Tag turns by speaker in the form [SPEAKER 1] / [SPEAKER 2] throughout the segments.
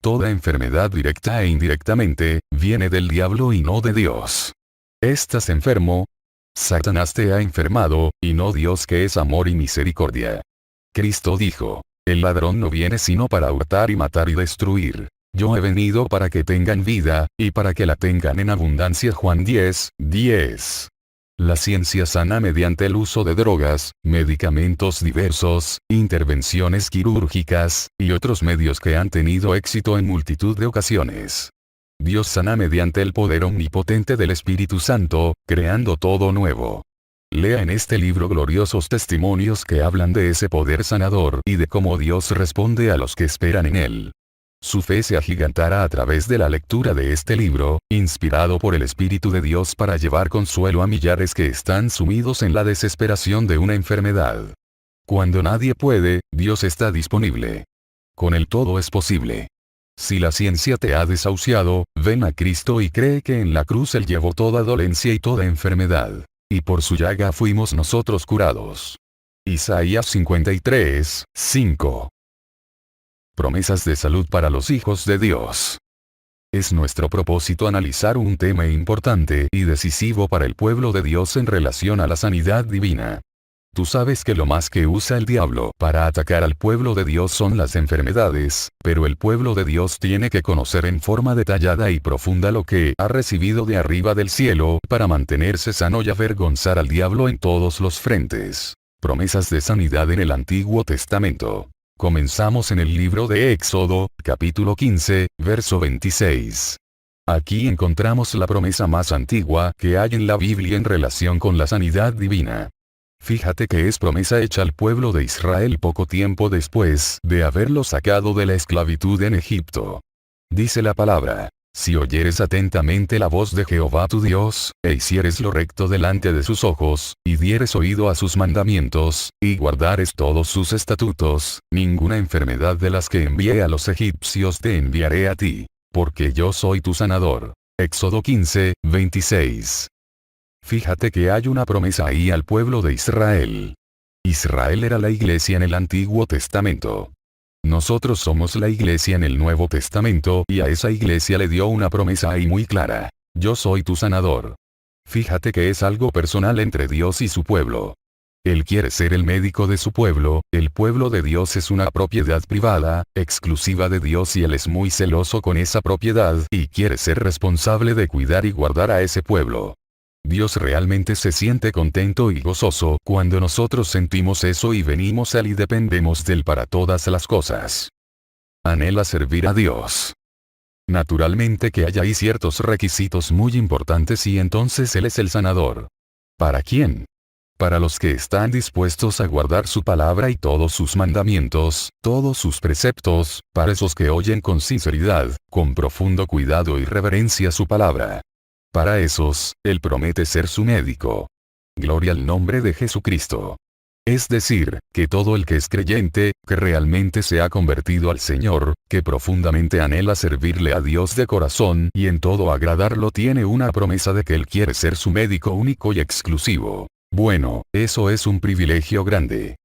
[SPEAKER 1] Toda enfermedad directa e indirectamente, viene del diablo y no de Dios. ¿Estás enfermo? Satanás te ha enfermado, y no Dios que es amor y misericordia. Cristo dijo, el ladrón no viene sino para hurtar y matar y destruir. Yo he venido para que tengan vida, y para que la tengan en abundancia. Juan 10:10. La ciencia sana mediante el uso de drogas, medicamentos diversos, intervenciones quirúrgicas, y otros medios que han tenido éxito en multitud de ocasiones. Dios sana mediante el poder omnipotente del Espíritu Santo, creando todo nuevo. Lea en este libro gloriosos testimonios que hablan de ese poder sanador y de cómo Dios responde a los que esperan en él. Su fe se agigantará a través de la lectura de este libro, inspirado por el Espíritu de Dios para llevar consuelo a millares que están sumidos en la desesperación de una enfermedad. Cuando nadie puede, Dios está disponible. Con él todo es posible. Si la ciencia te ha desahuciado, ven a Cristo y cree que en la cruz Él llevó toda dolencia y toda enfermedad. Y por su llaga fuimos nosotros curados. Isaías 53:5. Promesas de salud para los hijos de Dios. Es nuestro propósito analizar un tema importante y decisivo para el pueblo de Dios en relación a la sanidad divina. Tú sabes que lo más que usa el diablo para atacar al pueblo de Dios son las enfermedades, pero el pueblo de Dios tiene que conocer en forma detallada y profunda lo que ha recibido de arriba del cielo para mantenerse sano y avergonzar al diablo en todos los frentes. Promesas de sanidad en el Antiguo Testamento. Comenzamos en el libro de Éxodo, capítulo 15, verso 26. Aquí encontramos la promesa más antigua que hay en la Biblia en relación con la sanidad divina. Fíjate que es promesa hecha al pueblo de Israel poco tiempo después de haberlo sacado de la esclavitud en Egipto. Dice la palabra, si oyeres atentamente la voz de Jehová tu Dios, e hicieres lo recto delante de sus ojos, y dieres oído a sus mandamientos, y guardares todos sus estatutos, ninguna enfermedad de las que envié a los egipcios te enviaré a ti, porque yo soy tu sanador. Éxodo 15:26. Fíjate que hay una promesa ahí al pueblo de Israel. Israel era la iglesia en el Antiguo Testamento. Nosotros somos la iglesia en el Nuevo Testamento y a esa iglesia le dio una promesa ahí muy clara. Yo soy tu sanador. Fíjate que es algo personal entre Dios y su pueblo. Él quiere ser el médico de su pueblo, el pueblo de Dios es una propiedad privada, exclusiva de Dios y Él es muy celoso con esa propiedad y quiere ser responsable de cuidar y guardar a ese pueblo. Dios realmente se siente contento y gozoso cuando nosotros sentimos eso y venimos a Él y dependemos de Él para todas las cosas. Anhela servir a Dios. Naturalmente que hay ahí ciertos requisitos muy importantes y entonces Él es el sanador. ¿Para quién? Para los que están dispuestos a guardar su palabra y todos sus mandamientos, todos sus preceptos, para esos que oyen con sinceridad, con profundo cuidado y reverencia su palabra. Para esos, Él promete ser su médico. Gloria al nombre de Jesucristo. Es decir, que todo el que es creyente, que realmente se ha convertido al Señor, que profundamente anhela servirle a Dios de corazón y en todo agradarlo tiene una promesa de que Él quiere ser su médico único y exclusivo. Bueno, eso es un privilegio grande.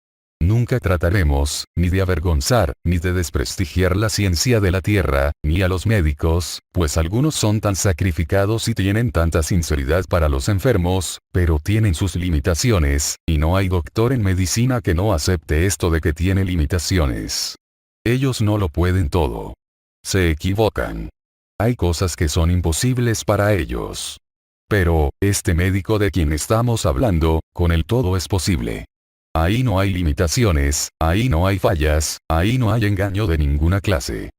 [SPEAKER 1] Nunca trataremos, ni de avergonzar, ni de desprestigiar la ciencia de la tierra, ni a los médicos, pues algunos son tan sacrificados y tienen tanta sinceridad para los enfermos, pero tienen sus limitaciones, y no hay doctor en medicina que no acepte esto de que tiene limitaciones. Ellos no lo pueden todo. Se equivocan. Hay cosas que son imposibles para ellos. Pero, este médico de quien estamos hablando, con él todo es posible. Ahí no hay limitaciones, ahí no hay fallas, ahí no hay engaño de ninguna clase.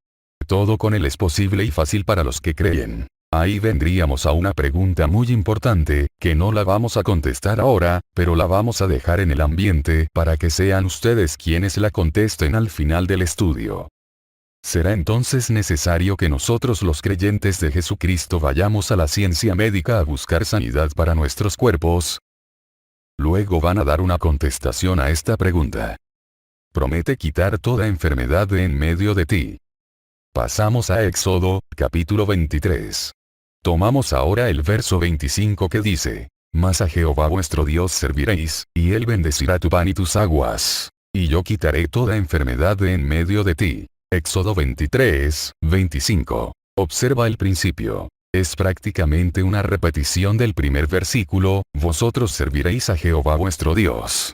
[SPEAKER 1] Todo con él es posible y fácil para los que creen. Ahí vendríamos a una pregunta muy importante, que no la vamos a contestar ahora, pero la vamos a dejar en el ambiente para que sean ustedes quienes la contesten al final del estudio. ¿Será entonces necesario que nosotros los creyentes de Jesucristo vayamos a la ciencia médica a buscar sanidad para nuestros cuerpos? Luego van a dar una contestación a esta pregunta. Promete quitar toda enfermedad de en medio de ti. Pasamos a Éxodo, capítulo 23. Tomamos ahora el verso 25 que dice, Mas a Jehová vuestro Dios serviréis, y Él bendecirá tu pan y tus aguas. Y yo quitaré toda enfermedad de en medio de ti. Éxodo 23, 25. Observa el principio. Es prácticamente una repetición del primer versículo, vosotros serviréis a Jehová vuestro Dios.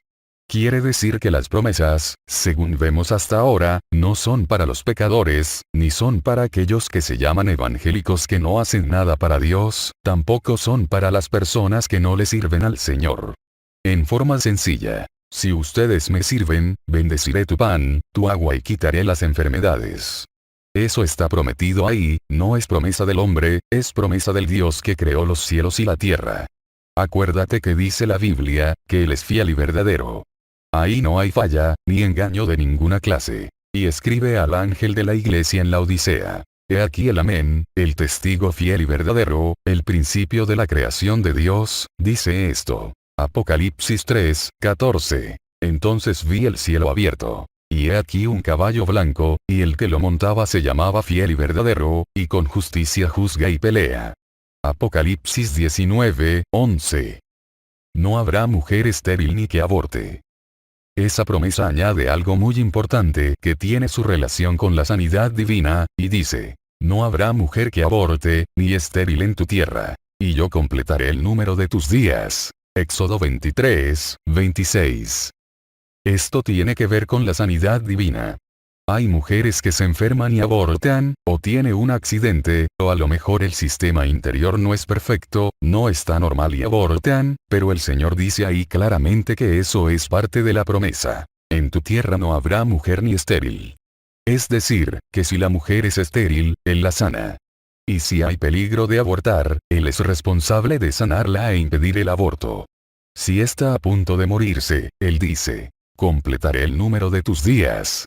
[SPEAKER 1] Quiere decir que las promesas, según vemos hasta ahora, no son para los pecadores, ni son para aquellos que se llaman evangélicos que no hacen nada para Dios, tampoco son para las personas que no le sirven al Señor. En forma sencilla, si ustedes me sirven, bendeciré tu pan, tu agua y quitaré las enfermedades. Eso está prometido ahí, no es promesa del hombre, es promesa del Dios que creó los cielos y la tierra. Acuérdate que dice la Biblia, que Él es fiel y verdadero. Ahí no hay falla, ni engaño de ninguna clase. Y escribe al ángel de la iglesia en la Odisea. He aquí el amén, el testigo fiel y verdadero, el principio de la creación de Dios, dice esto. Apocalipsis 3, 14. Entonces vi el cielo abierto. Y he aquí un caballo blanco, y el que lo montaba se llamaba fiel y verdadero, y con justicia juzga y pelea. Apocalipsis 19, 11. No habrá mujer estéril ni que aborte. Esa promesa añade algo muy importante que tiene su relación con la sanidad divina, y dice, no habrá mujer que aborte, ni estéril en tu tierra, y yo completaré el número de tus días. Éxodo 23, 26. Esto tiene que ver con la sanidad divina. Hay mujeres que se enferman y abortan, o tiene un accidente, o a lo mejor el sistema interior no es perfecto, no está normal y abortan, pero el Señor dice ahí claramente que eso es parte de la promesa. En tu tierra no habrá mujer ni estéril. Es decir, que si la mujer es estéril, Él la sana. Y si hay peligro de abortar, Él es responsable de sanarla e impedir el aborto. Si está a punto de morirse, Él dice, completaré el número de tus días.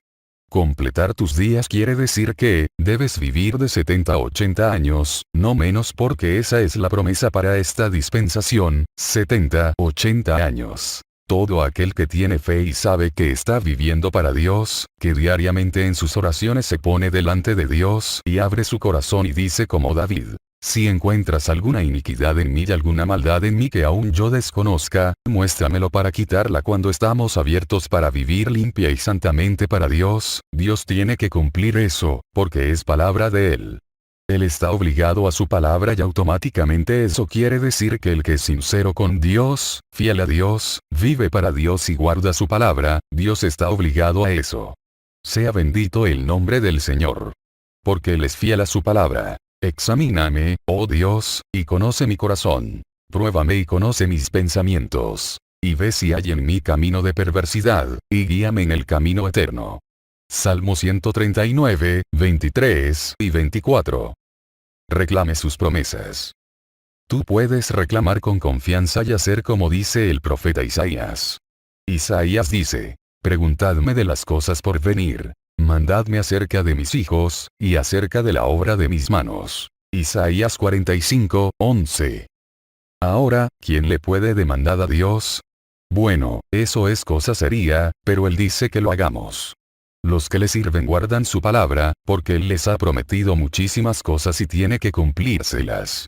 [SPEAKER 1] Completar tus días quiere decir que, debes vivir de 70 a 80 años, no menos porque esa es la promesa para esta dispensación, 70, 80 años. Todo aquel que tiene fe y sabe que está viviendo para Dios, que diariamente en sus oraciones se pone delante de Dios y abre su corazón y dice como David. Si encuentras alguna iniquidad en mí y alguna maldad en mí que aún yo desconozca, muéstramelo para quitarla. Cuando estamos abiertos para vivir limpia y santamente para Dios, Dios tiene que cumplir eso, porque es palabra de Él. Él está obligado a su palabra y automáticamente eso quiere decir que el que es sincero con Dios, fiel a Dios, vive para Dios y guarda su palabra, Dios está obligado a eso. Sea bendito el nombre del Señor. Porque Él es fiel a su palabra. Examíname, oh Dios, y conoce mi corazón. Pruébame y conoce mis pensamientos. Y ve si hay en mí camino de perversidad, y guíame en el camino eterno. Salmo 139, 23 y 24. Reclame sus promesas. Tú puedes reclamar con confianza y hacer como dice el profeta Isaías. Isaías dice, preguntadme de las cosas por venir. Mandadme acerca de mis hijos, y acerca de la obra de mis manos. Isaías 45, 11. Ahora, ¿quién le puede demandar a Dios? Bueno, eso es cosa seria, pero Él dice que lo hagamos. Los que le sirven guardan su palabra, porque Él les ha prometido muchísimas cosas y tiene que cumplírselas.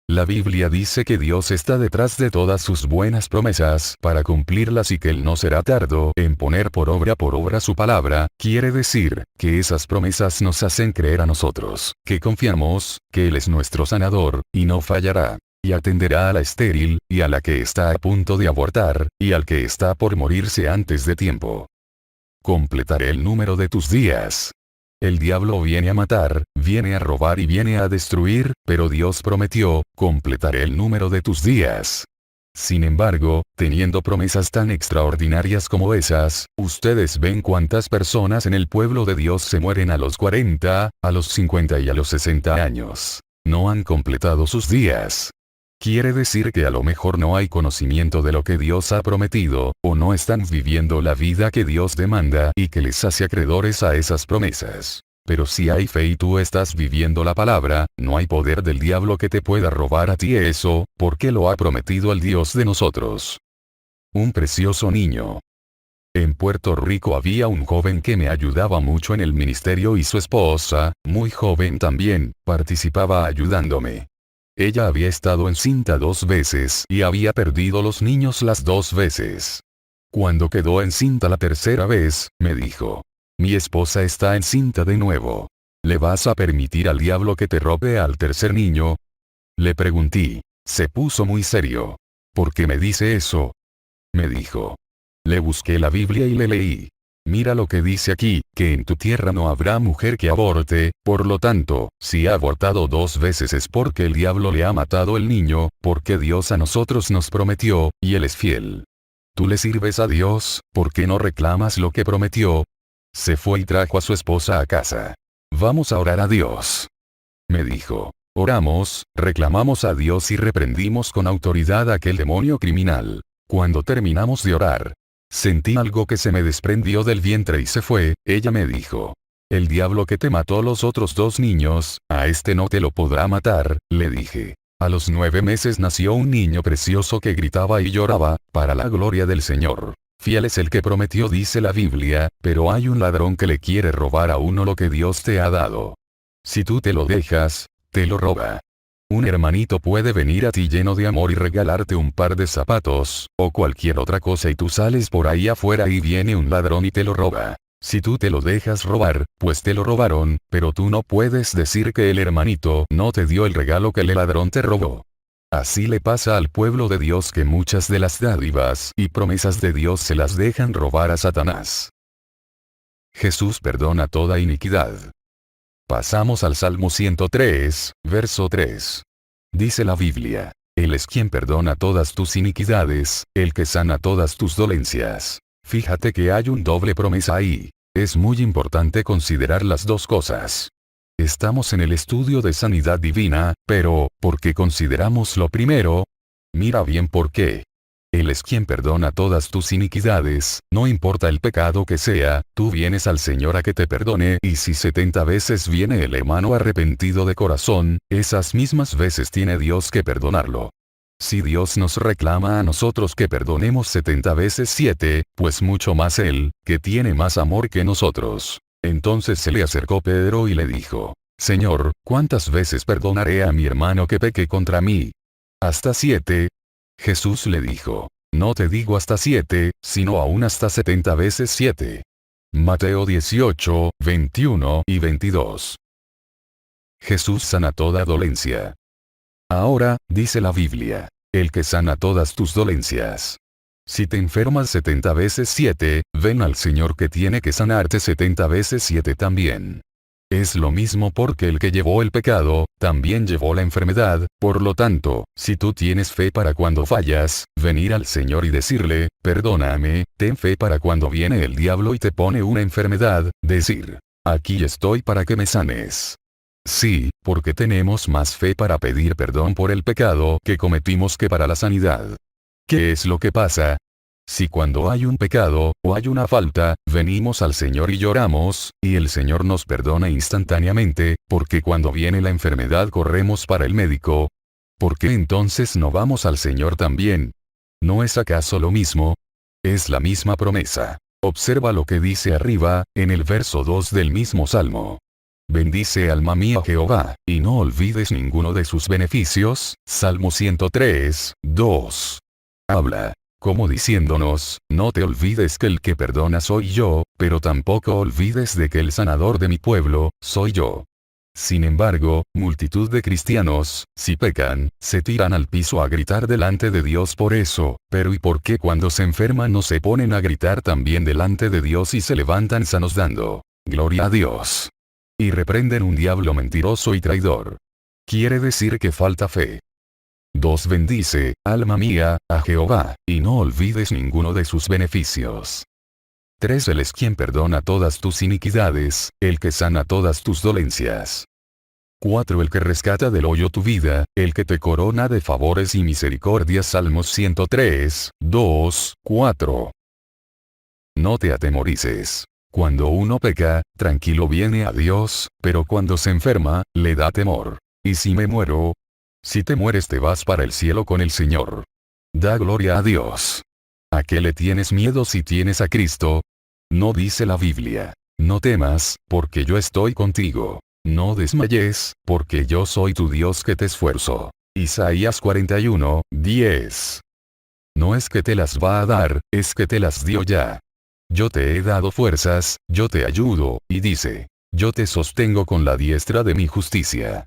[SPEAKER 1] La Biblia dice que Dios está detrás de todas sus buenas promesas para cumplirlas y que Él no será tardo en poner por obra su palabra. Quiere decir, que esas promesas nos hacen creer a nosotros, que confiamos, que Él es nuestro sanador, y no fallará. Y atenderá a la estéril, y a la que está a punto de abortar, y al que está por morirse antes de tiempo. Completaré el número de tus días. El diablo viene a matar, viene a robar y viene a destruir, pero Dios prometió, completaré el número de tus días. Sin embargo, teniendo promesas tan extraordinarias como esas, ustedes ven cuántas personas en el pueblo de Dios se mueren a los 40, a los 50 y a los 60 años. No han completado sus días. Quiere decir que a lo mejor no hay conocimiento de lo que Dios ha prometido, o no están viviendo la vida que Dios demanda y que les hace acreedores a esas promesas. Pero si hay fe y tú estás viviendo la palabra, no hay poder del diablo que te pueda robar a ti eso, porque lo ha prometido el Dios de nosotros. Un precioso niño. En Puerto Rico había un joven que me ayudaba mucho en el ministerio y su esposa, muy joven también, participaba ayudándome. Ella había estado encinta 2 veces y había perdido los niños las 2 veces. Cuando quedó encinta la tercera vez, me dijo, Mi esposa está encinta de nuevo. ¿Le vas a permitir al diablo que te robe al tercer niño? Le pregunté. Se puso muy serio. ¿Por qué me dice eso? Me dijo. Le busqué la Biblia y le leí. Mira lo que dice aquí, que en tu tierra no habrá mujer que aborte, por lo tanto, si ha abortado 2 veces es porque el diablo le ha matado el niño, porque Dios a nosotros nos prometió, y Él es fiel. Tú le sirves a Dios, ¿por qué no reclamas lo que prometió? Se fue y trajo a su esposa a casa. Vamos a orar a Dios. Me dijo. Oramos, reclamamos a Dios y reprendimos con autoridad a aquel demonio criminal. Cuando terminamos de orar, sentí algo que se me desprendió del vientre y se fue. Ella me dijo. El diablo que te mató los otros 2 niños, a este no te lo podrá matar, le dije. A los 9 meses nació un niño precioso que gritaba y lloraba, para la gloria del Señor. Fiel es el que prometió, dice la Biblia, pero hay un ladrón que le quiere robar a uno lo que Dios te ha dado. Si tú te lo dejas, te lo roba. Un hermanito puede venir a ti lleno de amor y regalarte un par de zapatos, o cualquier otra cosa y tú sales por ahí afuera y viene un ladrón y te lo roba. Si tú te lo dejas robar, pues te lo robaron, pero tú no puedes decir que el hermanito no te dio el regalo que el ladrón te robó. Así le pasa al pueblo de Dios, que muchas de las dádivas y promesas de Dios se las dejan robar a Satanás. Jesús perdona toda iniquidad. Pasamos al Salmo 103, verso 3. Dice la Biblia. Él es quien perdona todas tus iniquidades, el que sana todas tus dolencias. Fíjate que hay un doble promesa ahí. Es muy importante considerar las 2 cosas. Estamos en el estudio de sanidad divina, pero, ¿por qué consideramos lo primero? Mira bien por qué. Él es quien perdona todas tus iniquidades, no importa el pecado que sea, tú vienes al Señor a que te perdone, y si 70 veces viene el hermano arrepentido de corazón, esas mismas veces tiene Dios que perdonarlo. Si Dios nos reclama a nosotros que perdonemos 70 veces 7, pues mucho más Él, que tiene más amor que nosotros. Entonces se le acercó Pedro y le dijo, Señor, ¿cuántas veces perdonaré a mi hermano que peque contra mí? ¿Hasta 7? Jesús le dijo, no te digo hasta 7, sino aún hasta 70 veces 7. Mateo 18, 21 y 22. Jesús sana toda dolencia. Ahora, dice la Biblia, el que sana todas tus dolencias. Si te enfermas 70 veces 7, ven al Señor que tiene que sanarte 70 veces 7 también. Es lo mismo porque el que llevó el pecado, también llevó la enfermedad, por lo tanto, si tú tienes fe para cuando fallas, venir al Señor y decirle, perdóname, ten fe para cuando viene el diablo y te pone una enfermedad, decir, aquí estoy para que me sanes. Sí, porque tenemos más fe para pedir perdón por el pecado que cometimos que para la sanidad. ¿Qué es lo que pasa? Si cuando hay un pecado, o hay una falta, venimos al Señor y lloramos, y el Señor nos perdona instantáneamente, porque cuando viene la enfermedad corremos para el médico. ¿Por qué entonces no vamos al Señor también? ¿No es acaso lo mismo? Es la misma promesa. Observa lo que dice arriba, en el verso 2 del mismo Salmo. Bendice alma mía a Jehová, y no olvides ninguno de sus beneficios. Salmo 103, 2. Habla, como diciéndonos, no te olvides que el que perdona soy yo, pero tampoco olvides de que el sanador de mi pueblo, soy yo. Sin embargo, multitud de cristianos, si pecan, se tiran al piso a gritar delante de Dios por eso, pero ¿y por qué cuando se enferman no se ponen a gritar también delante de Dios y se levantan sanos dando gloria a Dios? Y reprenden un diablo mentiroso y traidor. Quiere decir que falta fe. 2. Bendice, alma mía, a Jehová, y no olvides ninguno de sus beneficios. 3. Él es quien perdona todas tus iniquidades, el que sana todas tus dolencias. 4. El que rescata del hoyo tu vida, el que te corona de favores y misericordias. Salmos 103, 2, 4. No te atemorices. Cuando uno peca, tranquilo viene a Dios, pero cuando se enferma, le da temor. ¿Y si me muero? Si te mueres te vas para el cielo con el Señor. Da gloria a Dios. ¿A qué le tienes miedo si tienes a Cristo? No dice la Biblia. No temas, porque yo estoy contigo. No desmayes, porque yo soy tu Dios que te esfuerzo. Isaías 41, 10. No es que te las va a dar, es que te las dio ya. yo te he dado fuerzas, yo te ayudo, y dice, yo te sostengo con la diestra de mi justicia.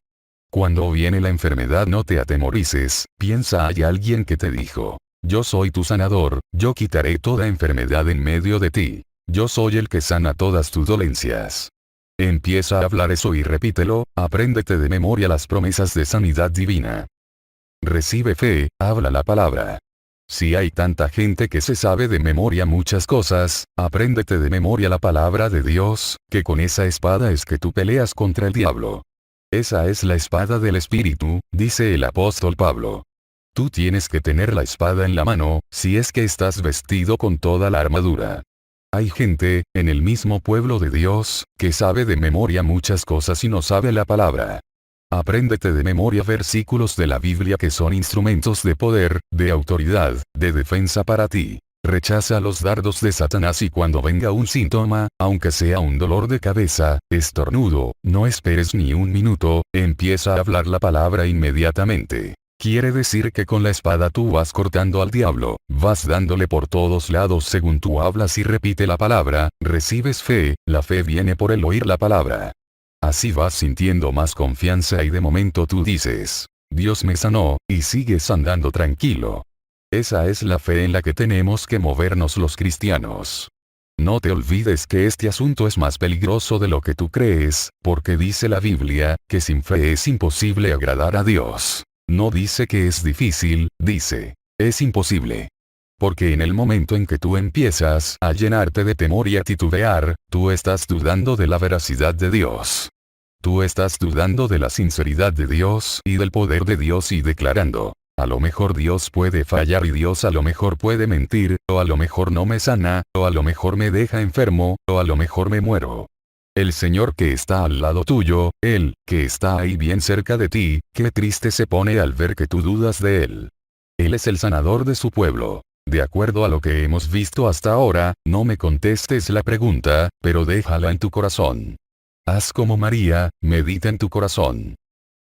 [SPEAKER 1] Cuando viene la enfermedad no te atemorices, piensa hay alguien que te dijo, yo soy tu sanador, yo quitaré toda enfermedad en medio de ti. Yo soy el que sana todas tus dolencias. Empieza a hablar eso y repítelo, apréndete de memoria las promesas de sanidad divina. Recibe fe, habla la palabra. Si hay tanta gente que se sabe de memoria muchas cosas, apréndete de memoria la palabra de Dios, que con esa espada es que tú peleas contra el diablo. Esa es la espada del Espíritu, dice el apóstol Pablo. Tú tienes que tener la espada en la mano, si es que estás vestido con toda la armadura. Hay gente, en el mismo pueblo de Dios, que sabe de memoria muchas cosas y no sabe la palabra. Apréndete de memoria versículos de la Biblia que son instrumentos de poder, de autoridad, de defensa para ti. Rechaza los dardos de Satanás y cuando venga un síntoma, aunque sea un dolor de cabeza, estornudo, no esperes ni un minuto, empieza a hablar la palabra inmediatamente. Quiere decir que con la espada tú vas cortando al diablo, vas dándole por todos lados según tú hablas y repite la palabra, recibes fe, la fe viene por el oír la palabra. Así vas sintiendo más confianza y de momento tú dices, Dios me sanó, y sigues andando tranquilo. Esa es la fe en la que tenemos que movernos los cristianos. No te olvides que este asunto es más peligroso de lo que tú crees, porque dice la Biblia, que sin fe es imposible agradar a Dios. No dice que es difícil, dice, es imposible. Porque en el momento en que tú empiezas a llenarte de temor y a titubear, tú estás dudando de la veracidad de Dios. Tú estás dudando de la sinceridad de Dios y del poder de Dios y declarando, a lo mejor Dios puede fallar y Dios a lo mejor puede mentir, o a lo mejor no me sana, o a lo mejor me deja enfermo, o a lo mejor me muero. El Señor que está al lado tuyo, Él, que está ahí bien cerca de ti, qué triste se pone al ver que tú dudas de Él. Él es el sanador de su pueblo. De acuerdo a lo que hemos visto hasta ahora, no me contestes la pregunta, pero déjala en tu corazón. Haz como María, medita en tu corazón.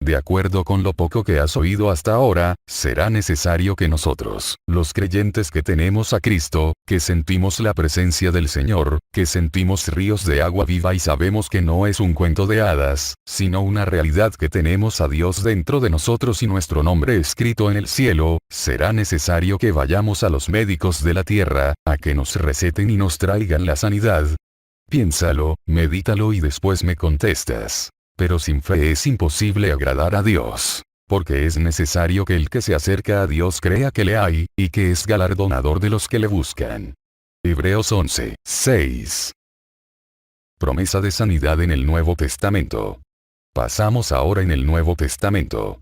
[SPEAKER 1] De acuerdo con lo poco que has oído hasta ahora, será necesario que nosotros, los creyentes que tenemos a Cristo, que sentimos la presencia del Señor, que sentimos ríos de agua viva y sabemos que no es un cuento de hadas, sino una realidad que tenemos a Dios dentro de nosotros y nuestro nombre escrito en el cielo, será necesario que vayamos a los médicos de la tierra, a que nos receten y nos traigan la sanidad. Piénsalo, medítalo y después me contestas. Pero sin fe es imposible agradar a Dios. Porque es necesario que el que se acerca a Dios crea que le hay, y que es galardonador de los que le buscan. Hebreos 11, 6. Promesa de sanidad en el Nuevo Testamento. Pasamos ahora en el Nuevo Testamento.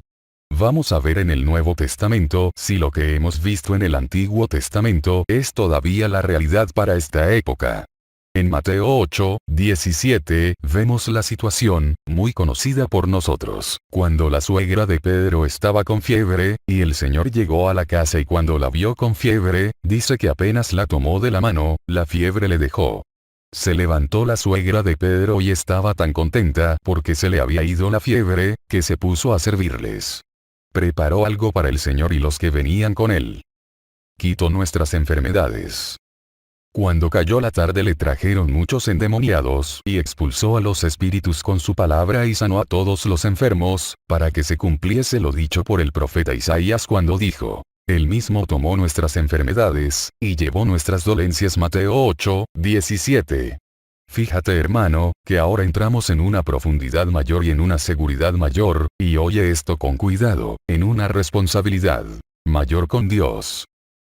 [SPEAKER 1] Vamos a ver en el Nuevo Testamento si lo que hemos visto en el Antiguo Testamento es todavía la realidad para esta época. En Mateo 8, 17, vemos la situación, muy conocida por nosotros, cuando la suegra de Pedro estaba con fiebre, y el Señor llegó a la casa y cuando la vio con fiebre, dice que apenas la tomó de la mano, la fiebre le dejó. Se levantó la suegra de Pedro y estaba tan contenta porque se le había ido la fiebre, que se puso a servirles. Preparó algo para el Señor y los que venían con él. Quitó nuestras enfermedades. Cuando cayó la tarde le trajeron muchos endemoniados y expulsó a los espíritus con su palabra y sanó a todos los enfermos, para que se cumpliese lo dicho por el profeta Isaías cuando dijo, Él mismo tomó nuestras enfermedades, y llevó nuestras dolencias. Mateo 8, 17. Fíjate hermano, que ahora entramos en una profundidad mayor y en una seguridad mayor, y oye esto con cuidado, en una responsabilidad mayor con Dios.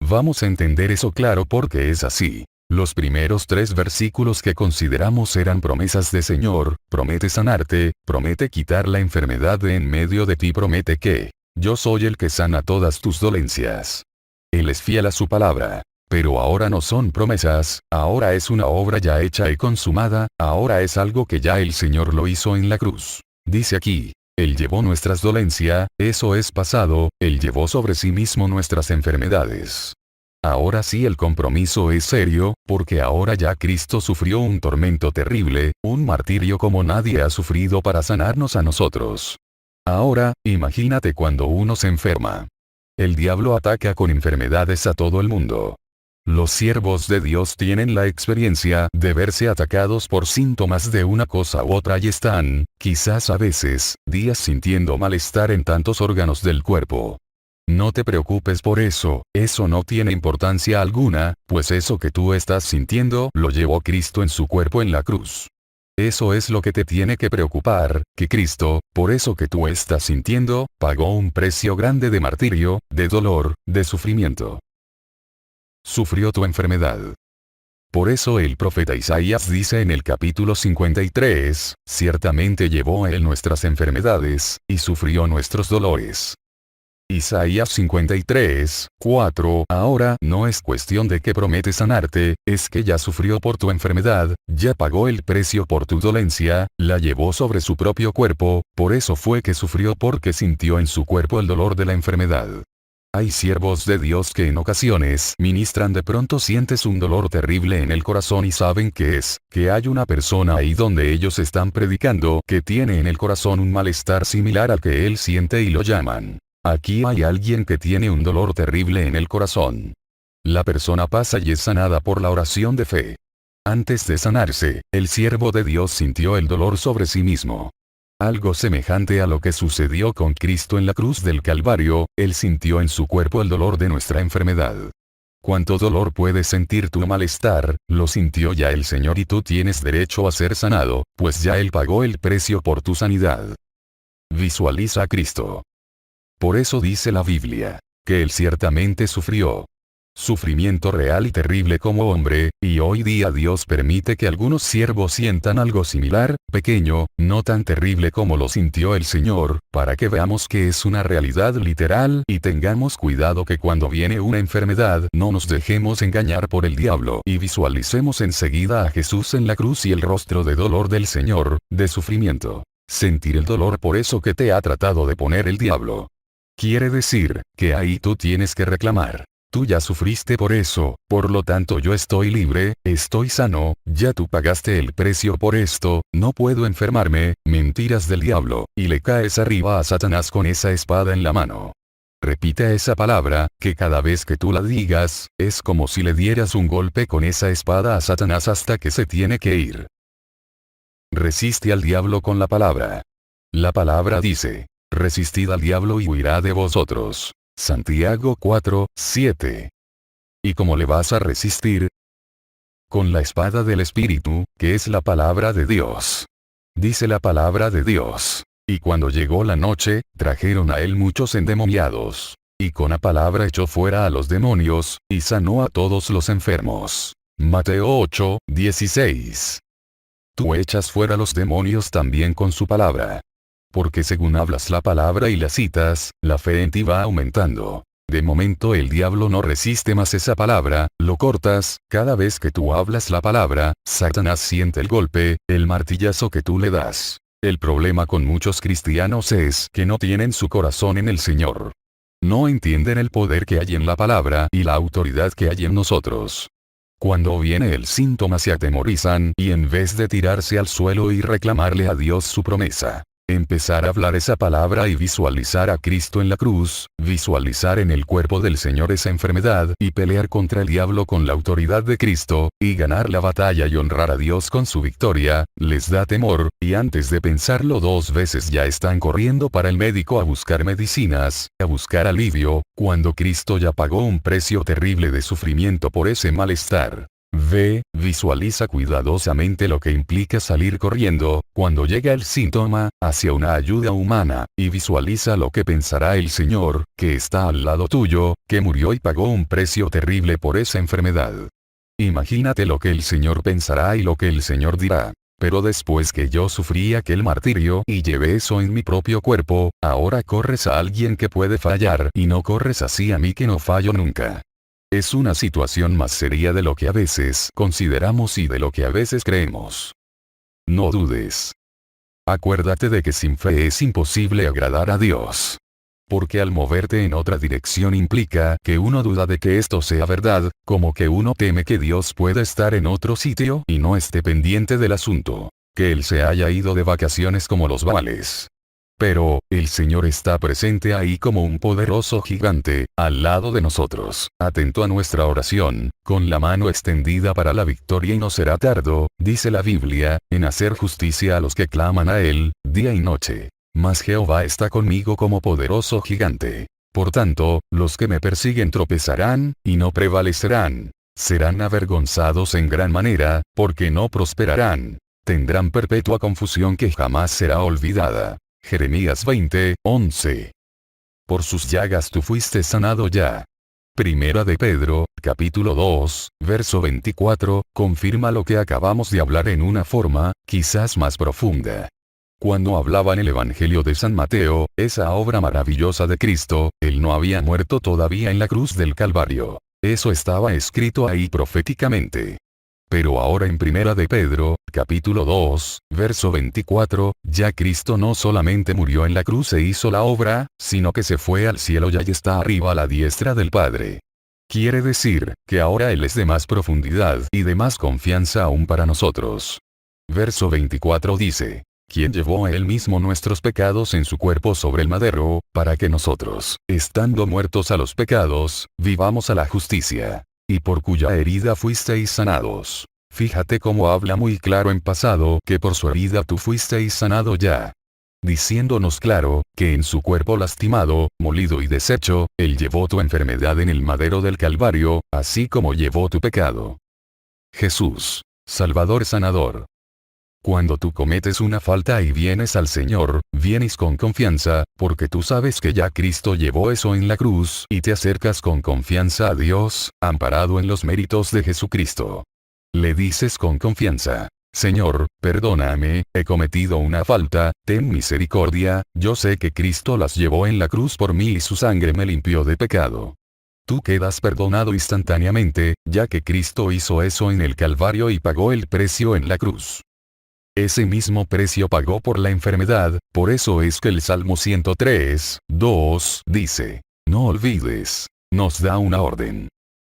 [SPEAKER 1] Vamos a entender eso claro porque es así. Los primeros 3 versículos que consideramos eran promesas de Señor, promete sanarte, promete quitar la enfermedad de en medio de ti, promete que, yo soy el que sana todas tus dolencias. Él es fiel a su palabra. Pero ahora no son promesas, ahora es una obra ya hecha y consumada, ahora es algo que ya el Señor lo hizo en la cruz. Dice aquí, Él llevó nuestras dolencias, eso es pasado, Él llevó sobre sí mismo nuestras enfermedades. Ahora sí el compromiso es serio, porque ahora ya Cristo sufrió un tormento terrible, un martirio como nadie ha sufrido para sanarnos a nosotros. Ahora, imagínate cuando uno se enferma. El diablo ataca con enfermedades a todo el mundo. Los siervos de Dios tienen la experiencia de verse atacados por síntomas de una cosa u otra y están, quizás a veces, días sintiendo malestar en tantos órganos del cuerpo. No te preocupes por eso no tiene importancia alguna, pues eso que tú estás sintiendo lo llevó Cristo en su cuerpo en la cruz. Eso es lo que te tiene que preocupar, que Cristo, por eso que tú estás sintiendo, pagó un precio grande de martirio, de dolor, de sufrimiento. Sufrió tu enfermedad. Por eso el profeta Isaías dice en el capítulo 53, ciertamente llevó él nuestras enfermedades, y sufrió nuestros dolores. Isaías 53, 4. Ahora no es cuestión de que promete sanarte, es que ya sufrió por tu enfermedad, ya pagó el precio por tu dolencia, la llevó sobre su propio cuerpo, por eso fue que sufrió porque sintió en su cuerpo el dolor de la enfermedad. Hay siervos de Dios que en ocasiones ministran de pronto sientes un dolor terrible en el corazón y saben que hay una persona ahí donde ellos están predicando que tiene en el corazón un malestar similar al que él siente y lo llaman. Aquí hay alguien que tiene un dolor terrible en el corazón. La persona pasa y es sanada por la oración de fe. Antes de sanarse, el siervo de Dios sintió el dolor sobre sí mismo. Algo semejante a lo que sucedió con Cristo en la cruz del Calvario, él sintió en su cuerpo el dolor de nuestra enfermedad. ¿Cuánto dolor puedes sentir tu malestar? Lo sintió ya el Señor y tú tienes derecho a ser sanado, pues ya Él pagó el precio por tu sanidad. Visualiza a Cristo. Por eso dice la Biblia, que Él ciertamente sufrió. Sufrimiento real y terrible como hombre, y hoy día Dios permite que algunos siervos sientan algo similar, pequeño, no tan terrible como lo sintió el Señor, para que veamos que es una realidad literal y tengamos cuidado que cuando viene una enfermedad no nos dejemos engañar por el diablo y visualicemos enseguida a Jesús en la cruz y el rostro de dolor del Señor, de sufrimiento. Sentir el dolor por eso que te ha tratado de poner el diablo. Quiere decir, que ahí tú tienes que reclamar. Tú ya sufriste por eso, por lo tanto yo estoy libre, estoy sano, ya tú pagaste el precio por esto, no puedo enfermarme, mentiras del diablo, y le caes arriba a Satanás con esa espada en la mano. Repite esa palabra, que cada vez que tú la digas, es como si le dieras un golpe con esa espada a Satanás hasta que se tiene que ir. Resiste al diablo con la palabra. La palabra dice, resistid al diablo y huirá de vosotros. Santiago 4, 7. ¿Y cómo le vas a resistir? Con la espada del Espíritu, que es la palabra de Dios. Dice la palabra de Dios. Y cuando llegó la noche, trajeron a él muchos endemoniados. Y con la palabra echó fuera a los demonios, y sanó a todos los enfermos. Mateo 8, 16. Tú echas fuera los demonios también con su palabra. Porque según hablas la palabra y la citas, la fe en ti va aumentando. De momento el diablo no resiste más esa palabra, lo cortas, cada vez que tú hablas la palabra, Satanás siente el golpe, el martillazo que tú le das. El problema con muchos cristianos es que no tienen su corazón en el Señor. No entienden el poder que hay en la palabra y la autoridad que hay en nosotros. Cuando viene el síntoma se atemorizan y en vez de tirarse al suelo y reclamarle a Dios su promesa, empezar a hablar esa palabra y visualizar a Cristo en la cruz, visualizar en el cuerpo del Señor esa enfermedad y pelear contra el diablo con la autoridad de Cristo, y ganar la batalla y honrar a Dios con su victoria, les da temor, y antes de pensarlo dos veces ya están corriendo para el médico a buscar medicinas, a buscar alivio, cuando Cristo ya pagó un precio terrible de sufrimiento por ese malestar. Visualiza cuidadosamente lo que implica salir corriendo, cuando llega el síntoma, hacia una ayuda humana, y visualiza lo que pensará el Señor, que está al lado tuyo, que murió y pagó un precio terrible por esa enfermedad. Imagínate lo que el Señor pensará y lo que el Señor dirá. Pero después que yo sufrí aquel martirio y llevé eso en mi propio cuerpo, ahora corres a alguien que puede fallar y no corres así a mí que no fallo nunca. Es una situación más seria de lo que a veces consideramos y de lo que a veces creemos. No dudes. Acuérdate de que sin fe es imposible agradar a Dios. Porque al moverte en otra dirección implica que uno duda de que esto sea verdad, como que uno teme que Dios pueda estar en otro sitio y no esté pendiente del asunto. Que Él se haya ido de vacaciones como los Baales. Pero, el Señor está presente ahí como un poderoso gigante, al lado de nosotros, atento a nuestra oración, con la mano extendida para la victoria y no será tardo, dice la Biblia, en hacer justicia a los que claman a Él, día y noche. Mas Jehová está conmigo como poderoso gigante. Por tanto, los que me persiguen tropezarán, y no prevalecerán. Serán avergonzados en gran manera, porque no prosperarán. Tendrán perpetua confusión que jamás será olvidada. Jeremías 20:11. Por sus llagas tú fuiste sanado ya. Primera de Pedro, capítulo 2, verso 24, confirma lo que acabamos de hablar en una forma, quizás más profunda. Cuando hablaba en el Evangelio de San Mateo, esa obra maravillosa de Cristo, Él no había muerto todavía en la cruz del Calvario. Eso estaba escrito ahí proféticamente. Pero ahora en Primera de Pedro, capítulo 2, verso 24, ya Cristo no solamente murió en la cruz e hizo la obra, sino que se fue al cielo y está arriba a la diestra del Padre. Quiere decir, que ahora Él es de más profundidad y de más confianza aún para nosotros. Verso 24 dice, quien llevó a Él mismo nuestros pecados en su cuerpo sobre el madero, para que nosotros, estando muertos a los pecados, vivamos a la justicia. Y por cuya herida fuisteis sanados. Fíjate cómo habla muy claro en pasado que por su herida tú fuisteis sanado ya. Diciéndonos claro, que en su cuerpo lastimado, molido y deshecho, Él llevó tu enfermedad en el madero del Calvario, así como llevó tu pecado. Jesús, Salvador sanador. Cuando tú cometes una falta y vienes al Señor, vienes con confianza, porque tú sabes que ya Cristo llevó eso en la cruz, y te acercas con confianza a Dios, amparado en los méritos de Jesucristo. Le dices con confianza, Señor, perdóname, he cometido una falta, ten misericordia, yo sé que Cristo las llevó en la cruz por mí y su sangre me limpió de pecado. Tú quedas perdonado instantáneamente, ya que Cristo hizo eso en el Calvario y pagó el precio en la cruz. Ese mismo precio pagó por la enfermedad, por eso es que el Salmo 103:2 dice, no olvides, nos da una orden.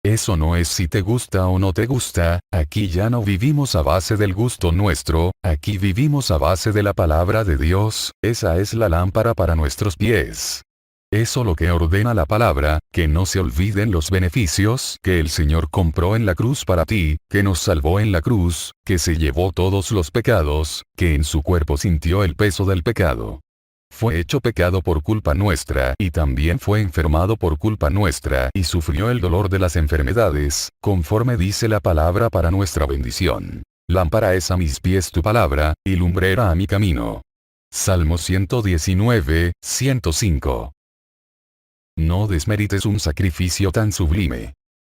[SPEAKER 1] Eso no es si te gusta o no te gusta, aquí ya no vivimos a base del gusto nuestro, aquí vivimos a base de la palabra de Dios, esa es la lámpara para nuestros pies. Eso lo que ordena la palabra, que no se olviden los beneficios que el Señor compró en la cruz para ti, que nos salvó en la cruz, que se llevó todos los pecados, que en su cuerpo sintió el peso del pecado. Fue hecho pecado por culpa nuestra y también fue enfermado por culpa nuestra y sufrió el dolor de las enfermedades, conforme dice la palabra para nuestra bendición. Lámpara es a mis pies tu palabra, y lumbrera a mi camino. Salmo 119:105. No desmerites un sacrificio tan sublime.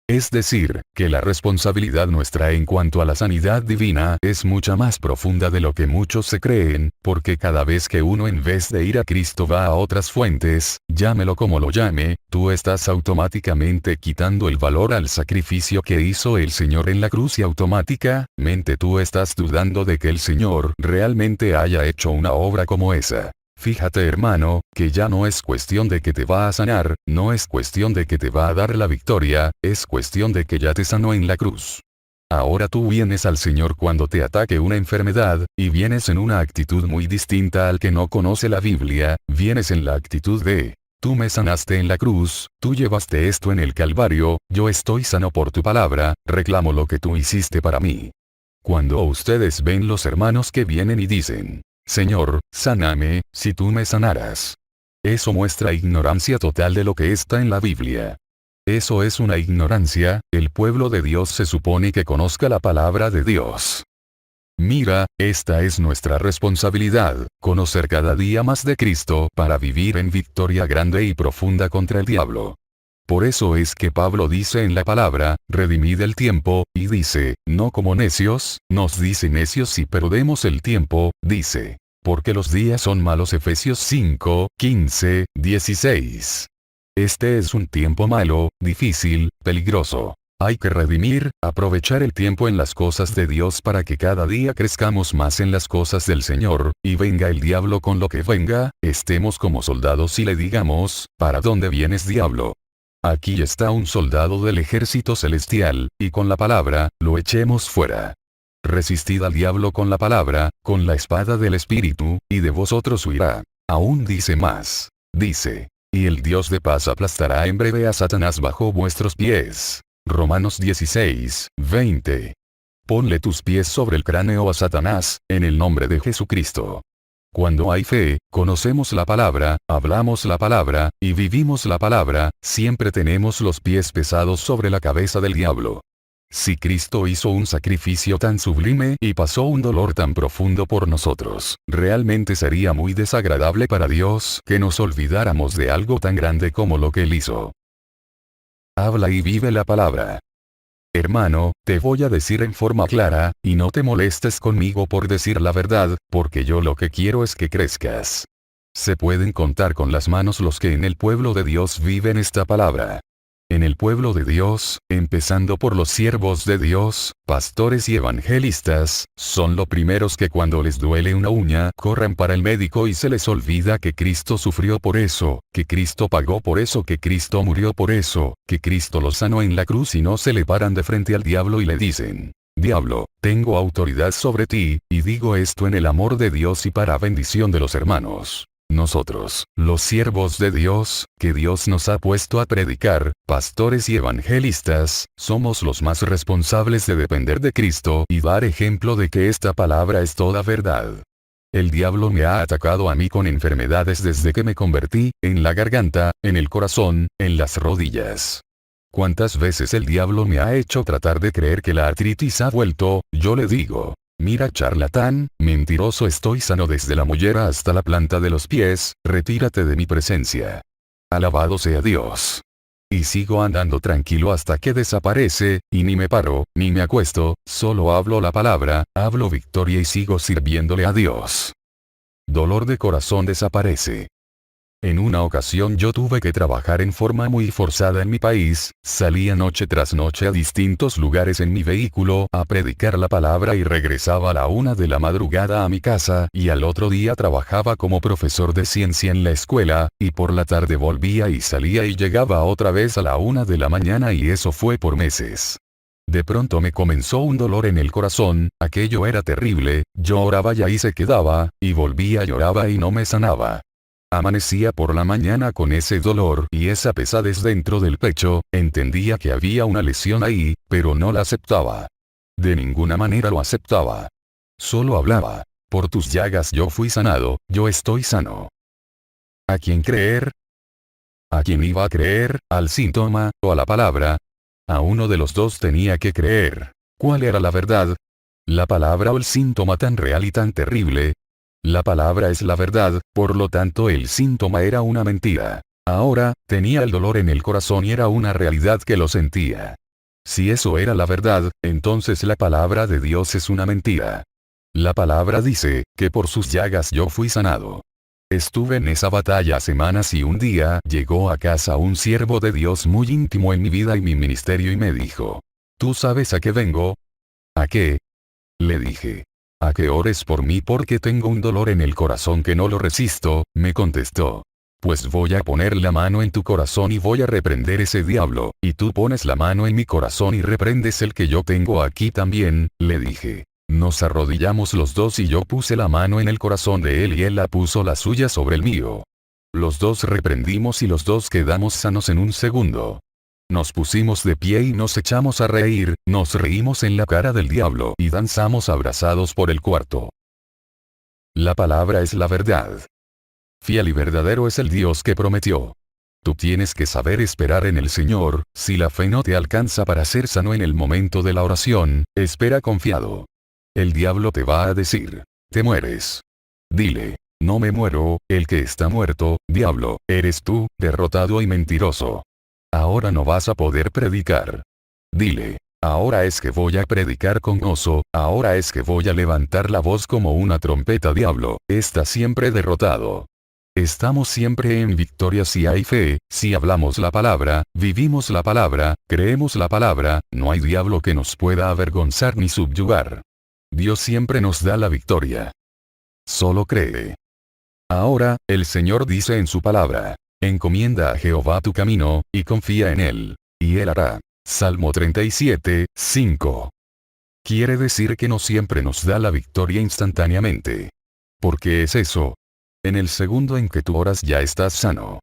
[SPEAKER 1] Es decir, que la responsabilidad nuestra en cuanto a la sanidad divina es mucha más profunda de lo que muchos se creen, porque cada vez que uno en vez de ir a Cristo va a otras fuentes, llámelo como lo llame, tú estás automáticamente quitando el valor al sacrificio que hizo el Señor en la cruz y automáticamente tú estás dudando de que el Señor realmente haya hecho una obra como esa. Fíjate hermano, que ya no es cuestión de que te va a sanar, no es cuestión de que te va a dar la victoria, es cuestión de que ya te sanó en la cruz. Ahora tú vienes al Señor cuando te ataque una enfermedad, y vienes en una actitud muy distinta al que no conoce la Biblia, vienes en la actitud de, tú me sanaste en la cruz, tú llevaste esto en el Calvario, yo estoy sano por tu palabra, reclamo lo que tú hiciste para mí. Cuando ustedes ven los hermanos que vienen y dicen, Señor, sáname, si tú me sanaras. Eso muestra ignorancia total de lo que está en la Biblia. Eso es una ignorancia, el pueblo de Dios se supone que conozca la palabra de Dios. Mira, esta es nuestra responsabilidad, conocer cada día más de Cristo para vivir en victoria grande y profunda contra el diablo. Por eso es que Pablo dice en la palabra, redimid el tiempo, y dice, no como necios, nos dice necios si perdemos el tiempo, dice, porque los días son malos. Efesios 5:15-16. Este es un tiempo malo, difícil, peligroso. Hay que redimir, aprovechar el tiempo en las cosas de Dios para que cada día crezcamos más en las cosas del Señor, y venga el diablo con lo que venga, estemos como soldados y le digamos, ¿para dónde vienes diablo? Aquí está un soldado del ejército celestial, y con la palabra, lo echemos fuera. Resistid al diablo con la palabra, con la espada del Espíritu, y de vosotros huirá. Aún dice más. Dice. Y el Dios de paz aplastará en breve a Satanás bajo vuestros pies. Romanos 16, 20. Ponle tus pies sobre el cráneo a Satanás, en el nombre de Jesucristo. Cuando hay fe, conocemos la palabra, hablamos la palabra, y vivimos la palabra, siempre tenemos los pies pesados sobre la cabeza del diablo. Si Cristo hizo un sacrificio tan sublime y pasó un dolor tan profundo por nosotros, realmente sería muy desagradable para Dios que nos olvidáramos de algo tan grande como lo que Él hizo. Habla y vive la palabra. Hermano, te voy a decir en forma clara, y no te molestes conmigo por decir la verdad, porque yo lo que quiero es que crezcas. Se pueden contar con las manos los que en el pueblo de Dios viven esta palabra. En el pueblo de Dios, empezando por los siervos de Dios, pastores y evangelistas, son los primeros que cuando les duele una uña corran para el médico y se les olvida que Cristo sufrió por eso, que Cristo pagó por eso, que Cristo murió por eso, que Cristo los sanó en la cruz y no se le paran de frente al diablo y le dicen: Diablo, tengo autoridad sobre ti, y digo esto en el amor de Dios y para bendición de los hermanos. Nosotros, los siervos de Dios, que Dios nos ha puesto a predicar, pastores y evangelistas, somos los más responsables de depender de Cristo y dar ejemplo de que esta palabra es toda verdad. El diablo me ha atacado a mí con enfermedades desde que me convertí, en la garganta, en el corazón, en las rodillas. ¿Cuántas veces el diablo me ha hecho tratar de creer que la artritis ha vuelto? Yo le digo: mira, charlatán, mentiroso, estoy sano desde la mollera hasta la planta de los pies, retírate de mi presencia. Alabado sea Dios. Y sigo andando tranquilo hasta que desaparece, y ni me paro, ni me acuesto, solo hablo la palabra, hablo victoria y sigo sirviéndole a Dios. Dolor de corazón desaparece. En una ocasión yo tuve que trabajar en forma muy forzada en mi país, salía noche tras noche a distintos lugares en mi vehículo a predicar la palabra y regresaba a la 1 de la madrugada a mi casa y al otro día trabajaba como profesor de ciencia en la escuela, y por la tarde volvía y salía y llegaba otra vez a la 1 de la mañana y eso fue por meses. De pronto me comenzó un dolor en el corazón, aquello era terrible, yo oraba y ahí se quedaba, y volvía, lloraba y no me sanaba. Amanecía por la mañana con ese dolor y esa pesadez dentro del pecho, entendía que había una lesión ahí, pero no la aceptaba. De ninguna manera lo aceptaba. Solo hablaba: por tus llagas yo fui sanado, yo estoy sano. ¿A quién creer? ¿A quién iba a creer? ¿Al síntoma, o a la palabra? A uno de los dos tenía que creer. ¿Cuál era la verdad? ¿La palabra o el síntoma tan real y tan terrible? La palabra es la verdad, por lo tanto el síntoma era una mentira. Ahora, tenía el dolor en el corazón y era una realidad que lo sentía. Si eso era la verdad, entonces la palabra de Dios es una mentira. La palabra dice, que por sus llagas yo fui sanado. Estuve en esa batalla semanas y un día llegó a casa un siervo de Dios muy íntimo en mi vida y mi ministerio y me dijo: ¿tú sabes a qué vengo? ¿A qué? Le dije: a que ores por mí porque tengo un dolor en el corazón que no lo resisto. Me contestó: pues voy a poner la mano en tu corazón y voy a reprender ese diablo, y tú pones la mano en mi corazón y reprendes el que yo tengo aquí también. Le dije. Nos arrodillamos los dos y yo puse la mano en el corazón de él y él la puso la suya sobre el mío. Los dos reprendimos y los dos quedamos sanos en un segundo. Nos pusimos de pie y nos echamos a reír, nos reímos en la cara del diablo y danzamos abrazados por el cuarto. La palabra es la verdad. Fiel y verdadero es el Dios que prometió. Tú tienes que saber esperar en el Señor. Si la fe no te alcanza para ser sano en el momento de la oración, espera confiado. El diablo te va a decir: te mueres. Dile: no me muero, el que está muerto, diablo, eres tú, derrotado y mentiroso. Ahora no vas a poder predicar. Dile: ahora es que voy a predicar con gozo, ahora es que voy a levantar la voz como una trompeta. Diablo, está siempre derrotado. Estamos siempre en victoria si hay fe, si hablamos la palabra, vivimos la palabra, creemos la palabra, no hay diablo que nos pueda avergonzar ni subyugar. Dios siempre nos da la victoria. Solo cree. Ahora, el Señor dice en su palabra: encomienda a Jehová tu camino, y confía en él, y él hará. Salmo 37, 5. Quiere decir que no siempre nos da la victoria instantáneamente. ¿Por qué es eso? En el segundo en que tú oras ya estás sano.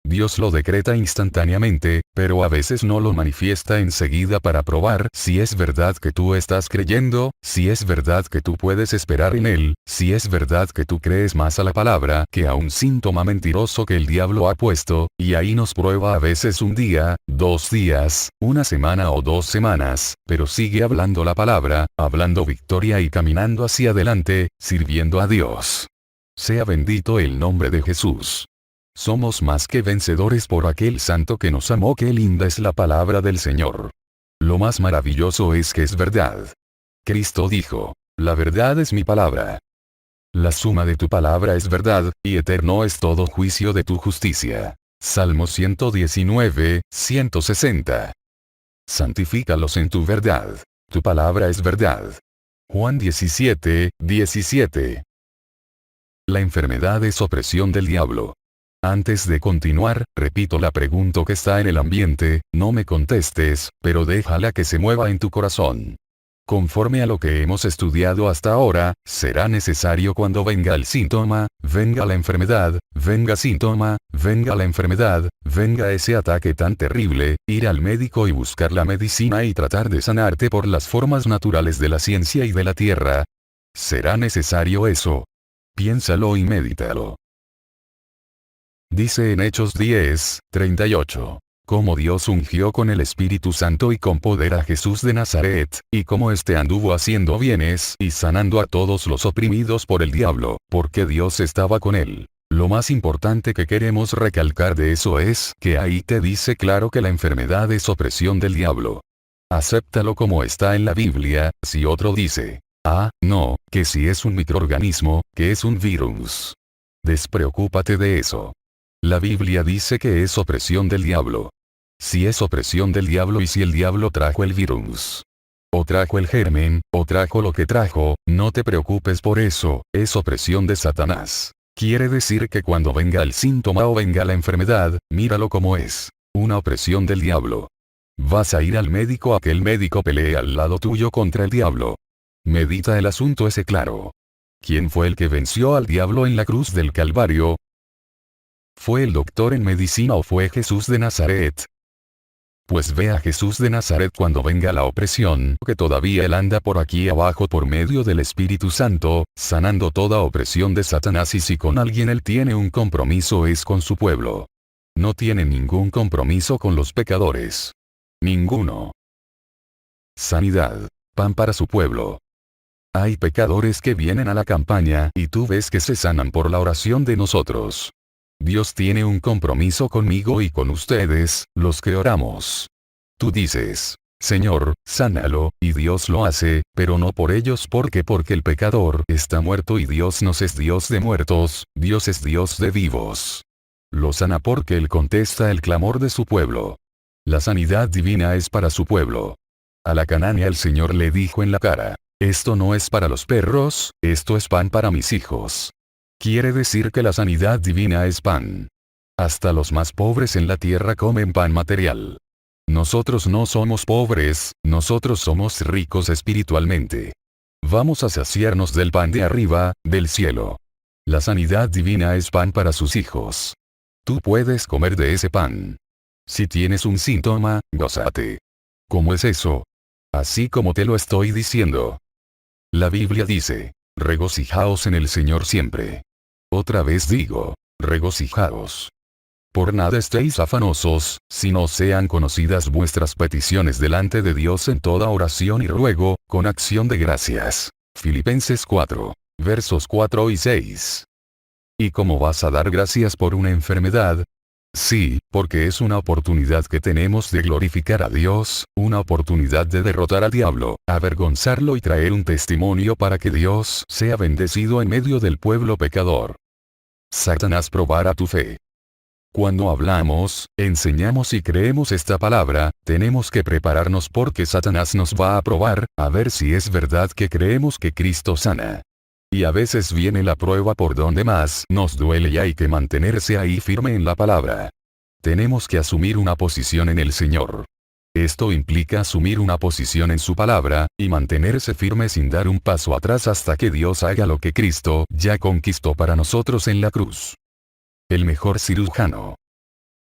[SPEAKER 1] Dios lo decreta instantáneamente, pero a veces no lo manifiesta enseguida para probar si es verdad que tú estás creyendo, si es verdad que tú puedes esperar en Él, si es verdad que tú crees más a la palabra que a un síntoma mentiroso que el diablo ha puesto, y ahí nos prueba a veces un día, 2 días, una semana o 2 semanas, pero sigue hablando la palabra, hablando victoria y caminando hacia adelante, sirviendo a Dios. Sea bendito el nombre de Jesús. Somos más que vencedores por aquel santo que nos amó. Qué linda es la palabra del Señor. Lo más maravilloso es que es verdad. Cristo dijo, la verdad es mi palabra. La suma de tu palabra es verdad, y eterno es todo juicio de tu justicia. Salmo 119, 160. Santifícalos en tu verdad. Tu palabra es verdad. Juan 17, 17. La enfermedad es opresión del diablo. Antes de continuar, repito la pregunta que está en el ambiente, no me contestes, pero déjala que se mueva en tu corazón. Conforme a lo que hemos estudiado hasta ahora, será necesario cuando venga el síntoma, venga la enfermedad, venga síntoma, venga la enfermedad, venga ese ataque tan terrible, ir al médico y buscar la medicina y tratar de sanarte por las formas naturales de la ciencia y de la tierra. Será necesario eso. Piénsalo y medítalo. Dice en Hechos 10, 38. Cómo Dios ungió con el Espíritu Santo y con poder a Jesús de Nazaret, y cómo éste anduvo haciendo bienes y sanando a todos los oprimidos por el diablo, porque Dios estaba con él. Lo más importante que queremos recalcar de eso es que ahí te dice claro que la enfermedad es opresión del diablo. Acéptalo como está en la Biblia. Si otro dice, no, que si es un microorganismo, que es un virus. Despreocúpate de eso. La Biblia dice que es opresión del diablo. Si es opresión del diablo y si el diablo trajo el virus, o trajo el germen, o trajo lo que trajo, no te preocupes por eso, es opresión de Satanás. Quiere decir que cuando venga el síntoma o venga la enfermedad, míralo como es, una opresión del diablo. Vas a ir al médico a que el médico pelee al lado tuyo contra el diablo. Medita el asunto ese claro. ¿Quién fue el que venció al diablo en la cruz del Calvario? ¿Fue el doctor en medicina o fue Jesús de Nazaret? Pues ve a Jesús de Nazaret cuando venga la opresión, que todavía él anda por aquí abajo por medio del Espíritu Santo, sanando toda opresión de Satanás, y si con alguien él tiene un compromiso es con su pueblo. No tiene ningún compromiso con los pecadores. Ninguno. Sanidad. Pan para su pueblo. Hay pecadores que vienen a la campaña y tú ves que se sanan por la oración de nosotros. Dios tiene un compromiso conmigo y con ustedes, los que oramos. Tú dices, Señor, sánalo, y Dios lo hace, pero no por ellos porque el pecador está muerto y Dios no es Dios de muertos, Dios es Dios de vivos. Lo sana porque Él contesta el clamor de su pueblo. La sanidad divina es para su pueblo. A la cananea el Señor le dijo en la cara, esto no es para los perros, esto es pan para mis hijos. Quiere decir que la sanidad divina es pan. Hasta los más pobres en la tierra comen pan material. Nosotros no somos pobres, nosotros somos ricos espiritualmente. Vamos a saciarnos del pan de arriba, del cielo. La sanidad divina es pan para sus hijos. Tú puedes comer de ese pan. Si tienes un síntoma, gózate. ¿Cómo es eso? Así como te lo estoy diciendo. La Biblia dice, regocijaos en el Señor siempre. Otra vez digo, regocijaos. Por nada estéis afanosos, sino sean conocidas vuestras peticiones delante de Dios en toda oración y ruego, con acción de gracias. Filipenses 4, versos 4 y 6. ¿Y cómo vas a dar gracias por una enfermedad? Sí, porque es una oportunidad que tenemos de glorificar a Dios, una oportunidad de derrotar al diablo, avergonzarlo y traer un testimonio para que Dios sea bendecido en medio del pueblo pecador. Satanás probará tu fe. Cuando hablamos, enseñamos y creemos esta palabra, tenemos que prepararnos porque Satanás nos va a probar, a ver si es verdad que creemos que Cristo sana. Y a veces viene la prueba por donde más nos duele y hay que mantenerse ahí firme en la palabra. Tenemos que asumir una posición en el Señor. Esto implica asumir una posición en su palabra, y mantenerse firme sin dar un paso atrás hasta que Dios haga lo que Cristo ya conquistó para nosotros en la cruz. El mejor cirujano.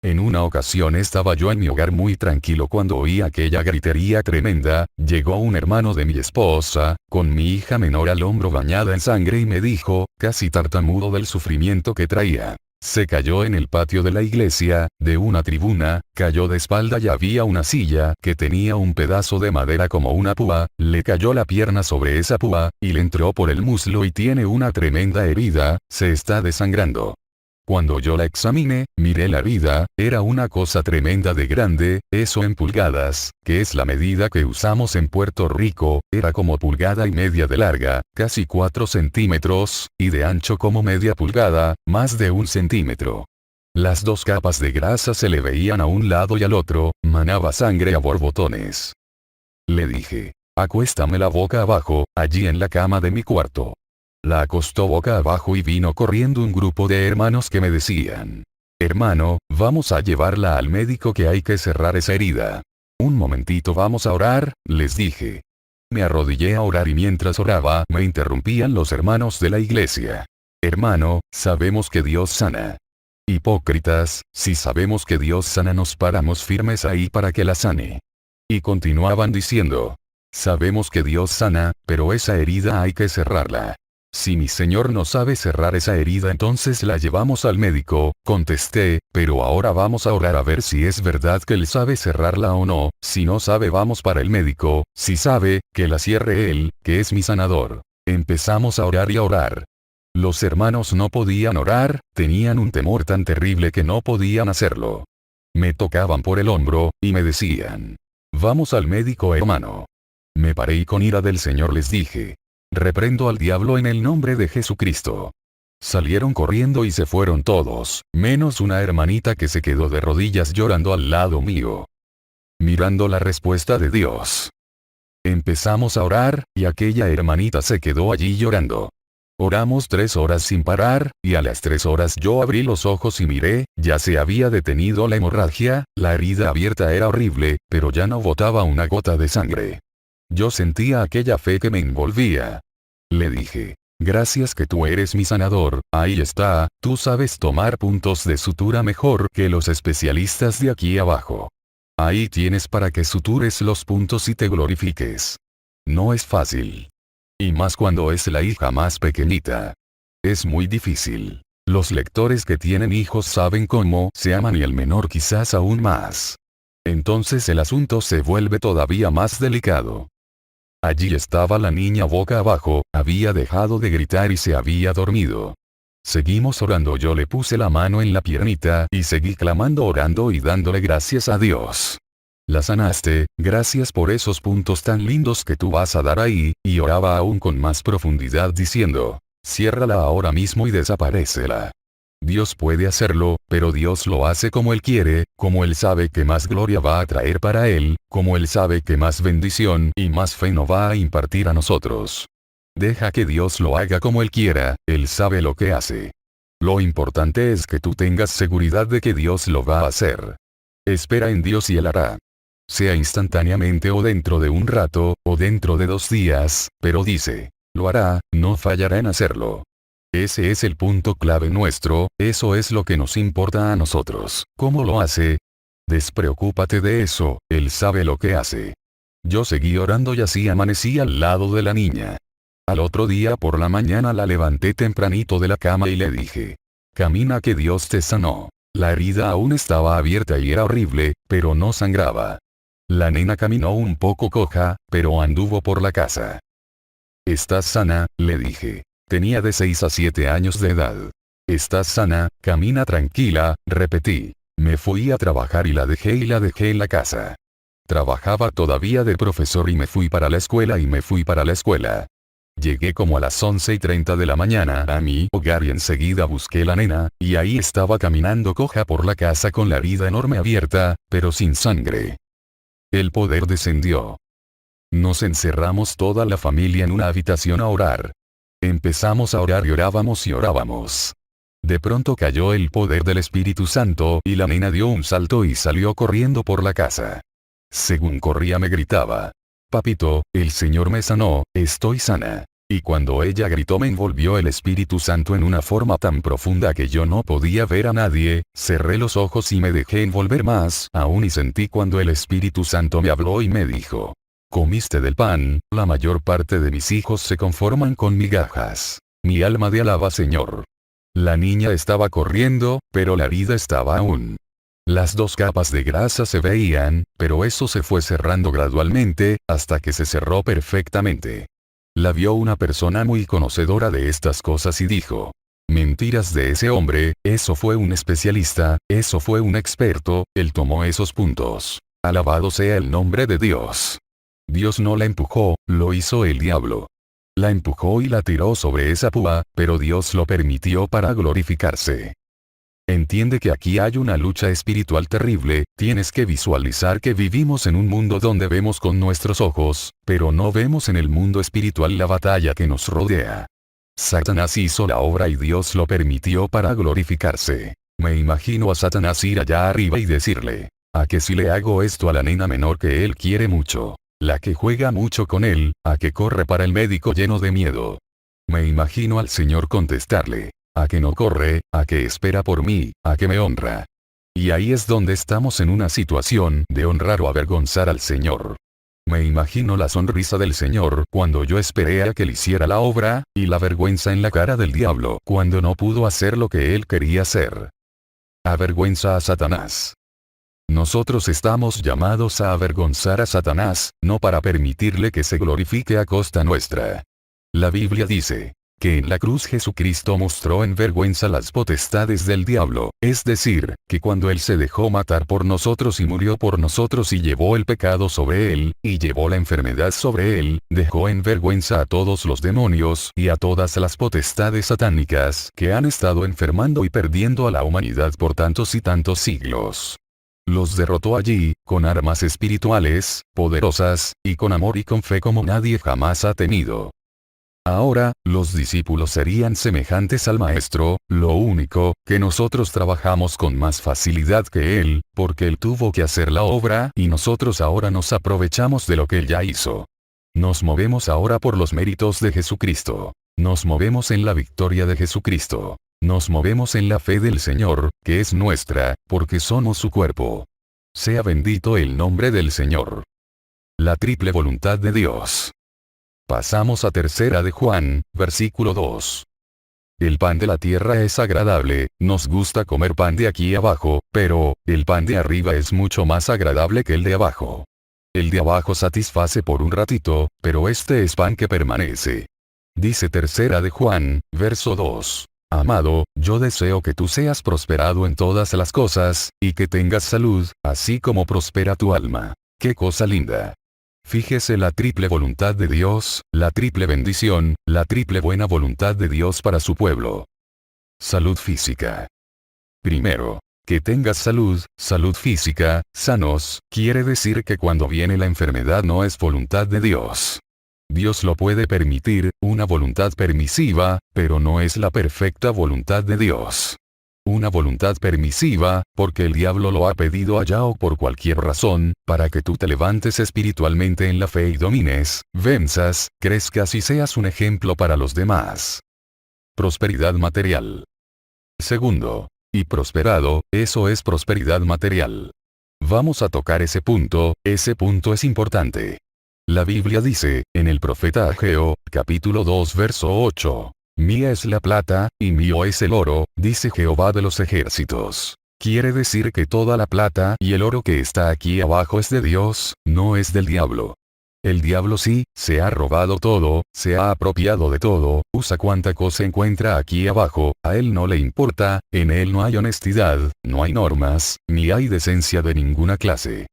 [SPEAKER 1] En una ocasión estaba yo en mi hogar muy tranquilo cuando oí aquella gritería tremenda. Llegó un hermano de mi esposa, con mi hija menor al hombro bañada en sangre y me dijo, casi tartamudo del sufrimiento que traía. Se cayó en el patio de la iglesia, de una tribuna, cayó de espalda y había una silla que tenía un pedazo de madera como una púa, le cayó la pierna sobre esa púa, y le entró por el muslo y tiene una tremenda herida, se está desangrando. Cuando yo la examiné, miré la herida, era una cosa tremenda de grande, eso en pulgadas, que es la medida que usamos en Puerto Rico, era como pulgada y media de larga, casi 4 centímetros, y de ancho como media pulgada, más de 1 centímetro. Las 2 capas de grasa se le veían a un lado y al otro, manaba sangre a borbotones. Le dije, acuéstame la boca abajo, allí en la cama de mi cuarto. La acostó boca abajo y vino corriendo un grupo de hermanos que me decían, hermano, vamos a llevarla al médico que hay que cerrar esa herida. Un momentito vamos a orar, les dije. Me arrodillé a orar y mientras oraba me interrumpían los hermanos de la iglesia. Hermano, sabemos que Dios sana. Hipócritas, si sabemos que Dios sana nos paramos firmes ahí para que la sane. Y continuaban diciendo, sabemos que Dios sana, pero esa herida hay que cerrarla. Si mi Señor no sabe cerrar esa herida entonces la llevamos al médico, contesté, pero ahora vamos a orar a ver si es verdad que Él sabe cerrarla o no, si no sabe vamos para el médico, si sabe, que la cierre Él, que es mi sanador. Empezamos a orar y a orar. Los hermanos no podían orar, tenían un temor tan terrible que no podían hacerlo. Me tocaban por el hombro, y me decían, vamos al médico hermano. Me paré y con ira del Señor les dije, reprendo al diablo en el nombre de Jesucristo. Salieron corriendo y se fueron todos, menos una hermanita que se quedó de rodillas llorando al lado mío. Mirando la respuesta de Dios. Empezamos a orar, y aquella hermanita se quedó allí llorando. Oramos 3 horas sin parar, y a las 3 horas yo abrí los ojos y miré, ya se había detenido la hemorragia, la herida abierta era horrible, pero ya no botaba una gota de sangre. Yo sentía aquella fe que me envolvía. Le dije, gracias que tú eres mi sanador, ahí está, tú sabes tomar puntos de sutura mejor que los especialistas de aquí abajo. Ahí tienes para que sutures los puntos y te glorifiques. No es fácil. Y más cuando es la hija más pequeñita. Es muy difícil. Los lectores que tienen hijos saben cómo se aman y el menor quizás aún más. Entonces el asunto se vuelve todavía más delicado. Allí estaba la niña boca abajo, había dejado de gritar y se había dormido. Seguimos orando, yo le puse la mano en la piernita y seguí clamando, orando y dándole gracias a Dios. La sanaste, gracias por esos puntos tan lindos que tú vas a dar ahí, y oraba aún con más profundidad diciendo, ciérrala ahora mismo y desaparécela. Dios puede hacerlo, pero Dios lo hace como Él quiere, como Él sabe que más gloria va a traer para Él, como Él sabe que más bendición y más fe nos va a impartir a nosotros. Deja que Dios lo haga como Él quiera, Él sabe lo que hace. Lo importante es que tú tengas seguridad de que Dios lo va a hacer. Espera en Dios y Él hará. Sea instantáneamente o dentro de un rato, o dentro de 2 días, pero dice, lo hará, no fallará en hacerlo. Ese es el punto clave nuestro, eso es lo que nos importa a nosotros. ¿Cómo lo hace? Despreocúpate de eso, Él sabe lo que hace. Yo seguí orando y así amanecí al lado de la niña. Al otro día por la mañana la levanté tempranito de la cama y le dije, camina que Dios te sanó. La herida aún estaba abierta y era horrible, pero no sangraba. La nena caminó un poco coja, pero anduvo por la casa. ¿Estás sana?, le dije. Tenía de 6 a 7 años de edad. ¿Estás sana? Camina tranquila, repetí. Me fui a trabajar y la dejé en la casa. Trabajaba todavía de profesor y me fui para la escuela. Llegué como a las 11:30 de la mañana a mi hogar y enseguida busqué la nena, y ahí estaba caminando coja por la casa con la herida enorme abierta, pero sin sangre. El poder descendió. Nos encerramos toda la familia en una habitación a orar. Empezamos a orar y orábamos y orábamos. De pronto cayó el poder del Espíritu Santo y la nena dio un salto y salió corriendo por la casa. Según corría me gritaba: papito, el Señor me sanó, estoy sana. Y cuando ella gritó me envolvió el Espíritu Santo en una forma tan profunda que yo no podía ver a nadie, cerré los ojos y me dejé envolver más aún y sentí cuando el Espíritu Santo me habló y me dijo: comiste del pan, la mayor parte de mis hijos se conforman con migajas. Mi alma te alaba, Señor. La niña estaba corriendo, pero la herida estaba aún. Las dos capas de grasa se veían, pero eso se fue cerrando gradualmente, hasta que se cerró perfectamente. La vio una persona muy conocedora de estas cosas y dijo: mentiras de ese hombre, eso fue un especialista, eso fue un experto, él tomó esos puntos. Alabado sea el nombre de Dios. Dios no la empujó, lo hizo el diablo. La empujó y la tiró sobre esa púa, pero Dios lo permitió para glorificarse. Entiende que aquí hay una lucha espiritual terrible, tienes que visualizar que vivimos en un mundo donde vemos con nuestros ojos, pero no vemos en el mundo espiritual la batalla que nos rodea. Satanás hizo la obra y Dios lo permitió para glorificarse. Me imagino a Satanás ir allá arriba y decirle: ¿a que si le hago esto a la nena menor que él quiere mucho? La que juega mucho con él, a que corre para el médico lleno de miedo. Me imagino al Señor contestarle: a que no corre, a que espera por mí, a que me honra. Y ahí es donde estamos en una situación de honrar o avergonzar al Señor. Me imagino la sonrisa del Señor cuando yo esperé a que él hiciera la obra, y la vergüenza en la cara del diablo cuando no pudo hacer lo que él quería hacer. Avergüenza a Satanás. Nosotros estamos llamados a avergonzar a Satanás, no para permitirle que se glorifique a costa nuestra. La Biblia dice que en la cruz Jesucristo mostró en vergüenza las potestades del diablo, es decir, que cuando él se dejó matar por nosotros y murió por nosotros y llevó el pecado sobre él, y llevó la enfermedad sobre él, dejó en vergüenza a todos los demonios y a todas las potestades satánicas que han estado enfermando y perdiendo a la humanidad por tantos y tantos siglos. Los derrotó allí, con armas espirituales, poderosas, y con amor y con fe como nadie jamás ha tenido. Ahora, los discípulos serían semejantes al Maestro, lo único, que nosotros trabajamos con más facilidad que Él, porque Él tuvo que hacer la obra y nosotros ahora nos aprovechamos de lo que Él ya hizo. Nos movemos ahora por los méritos de Jesucristo. Nos movemos en la victoria de Jesucristo. Nos movemos en la fe del Señor, que es nuestra, porque somos su cuerpo. Sea bendito el nombre del Señor. La triple voluntad de Dios. Pasamos a tercera de Juan, versículo 2. El pan de la tierra es agradable, nos gusta comer pan de aquí abajo, pero, el pan de arriba es mucho más agradable que el de abajo. El de abajo satisface por un ratito, pero este es pan que permanece. Dice tercera de Juan, verso 2. Amado, yo deseo que tú seas prosperado en todas las cosas, y que tengas salud, así como prospera tu alma. ¡Qué cosa linda! Fíjese la triple voluntad de Dios, la triple bendición, la triple buena voluntad de Dios para su pueblo. Salud física. Primero, que tengas salud, salud física, sanos, quiere decir que cuando viene la enfermedad no es voluntad de Dios. Dios lo puede permitir, una voluntad permisiva, pero no es la perfecta voluntad de Dios. Una voluntad permisiva, porque el diablo lo ha pedido allá o por cualquier razón, para que tú te levantes espiritualmente en la fe y domines, venzas, crezcas y seas un ejemplo para los demás. Prosperidad material. Segundo, y prosperado, eso es prosperidad material. Vamos a tocar ese punto es importante. La Biblia dice, en el profeta Ageo, capítulo 2 verso 8. Mía es la plata, y mío es el oro, dice Jehová de los ejércitos. Quiere decir que toda la plata y el oro que está aquí abajo es de Dios, no es del diablo. El diablo sí, se ha robado todo, se ha apropiado de todo, usa cuanta cosa encuentra aquí abajo, a él no le importa, en él no hay honestidad, no hay normas, ni hay decencia de ninguna clase.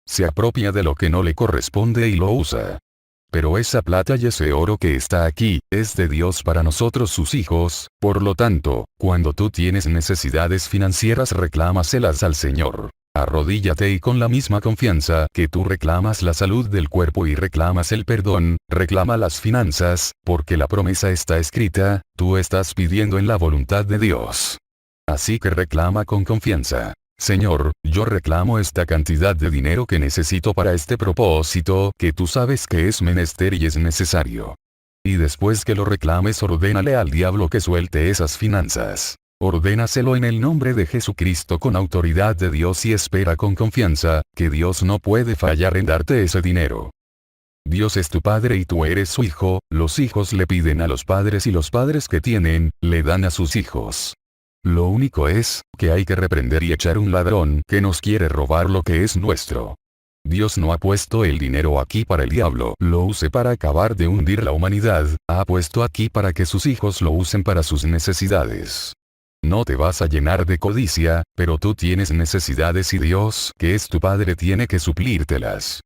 [SPEAKER 1] Se apropia de lo que no le corresponde y lo usa. Pero esa plata y ese oro que está aquí, es de Dios para nosotros sus hijos, por lo tanto, cuando tú tienes necesidades financieras reclámaselas al Señor. Arrodíllate y con la misma confianza que tú reclamas la salud del cuerpo y reclamas el perdón, reclama las finanzas, porque la promesa está escrita, tú estás pidiendo en la voluntad de Dios. Así que reclama con confianza. Señor, yo reclamo esta cantidad de dinero que necesito para este propósito, que tú sabes que es menester y es necesario. Y después que lo reclames, ordénale al diablo que suelte esas finanzas. Ordénaselo en el nombre de Jesucristo con autoridad de Dios y espera con confianza, que Dios no puede fallar en darte ese dinero. Dios es tu Padre y tú eres su hijo, los hijos le piden a los padres y los padres que tienen, le dan a sus hijos. Lo único es, que hay que reprender y echar un ladrón que nos quiere robar lo que es nuestro. Dios no ha puesto el dinero aquí para el diablo lo use para acabar de hundir la humanidad, ha puesto aquí para que sus hijos lo usen para sus necesidades. No te vas a llenar de codicia, pero tú tienes necesidades y Dios, que es tu Padre, tiene que suplírtelas.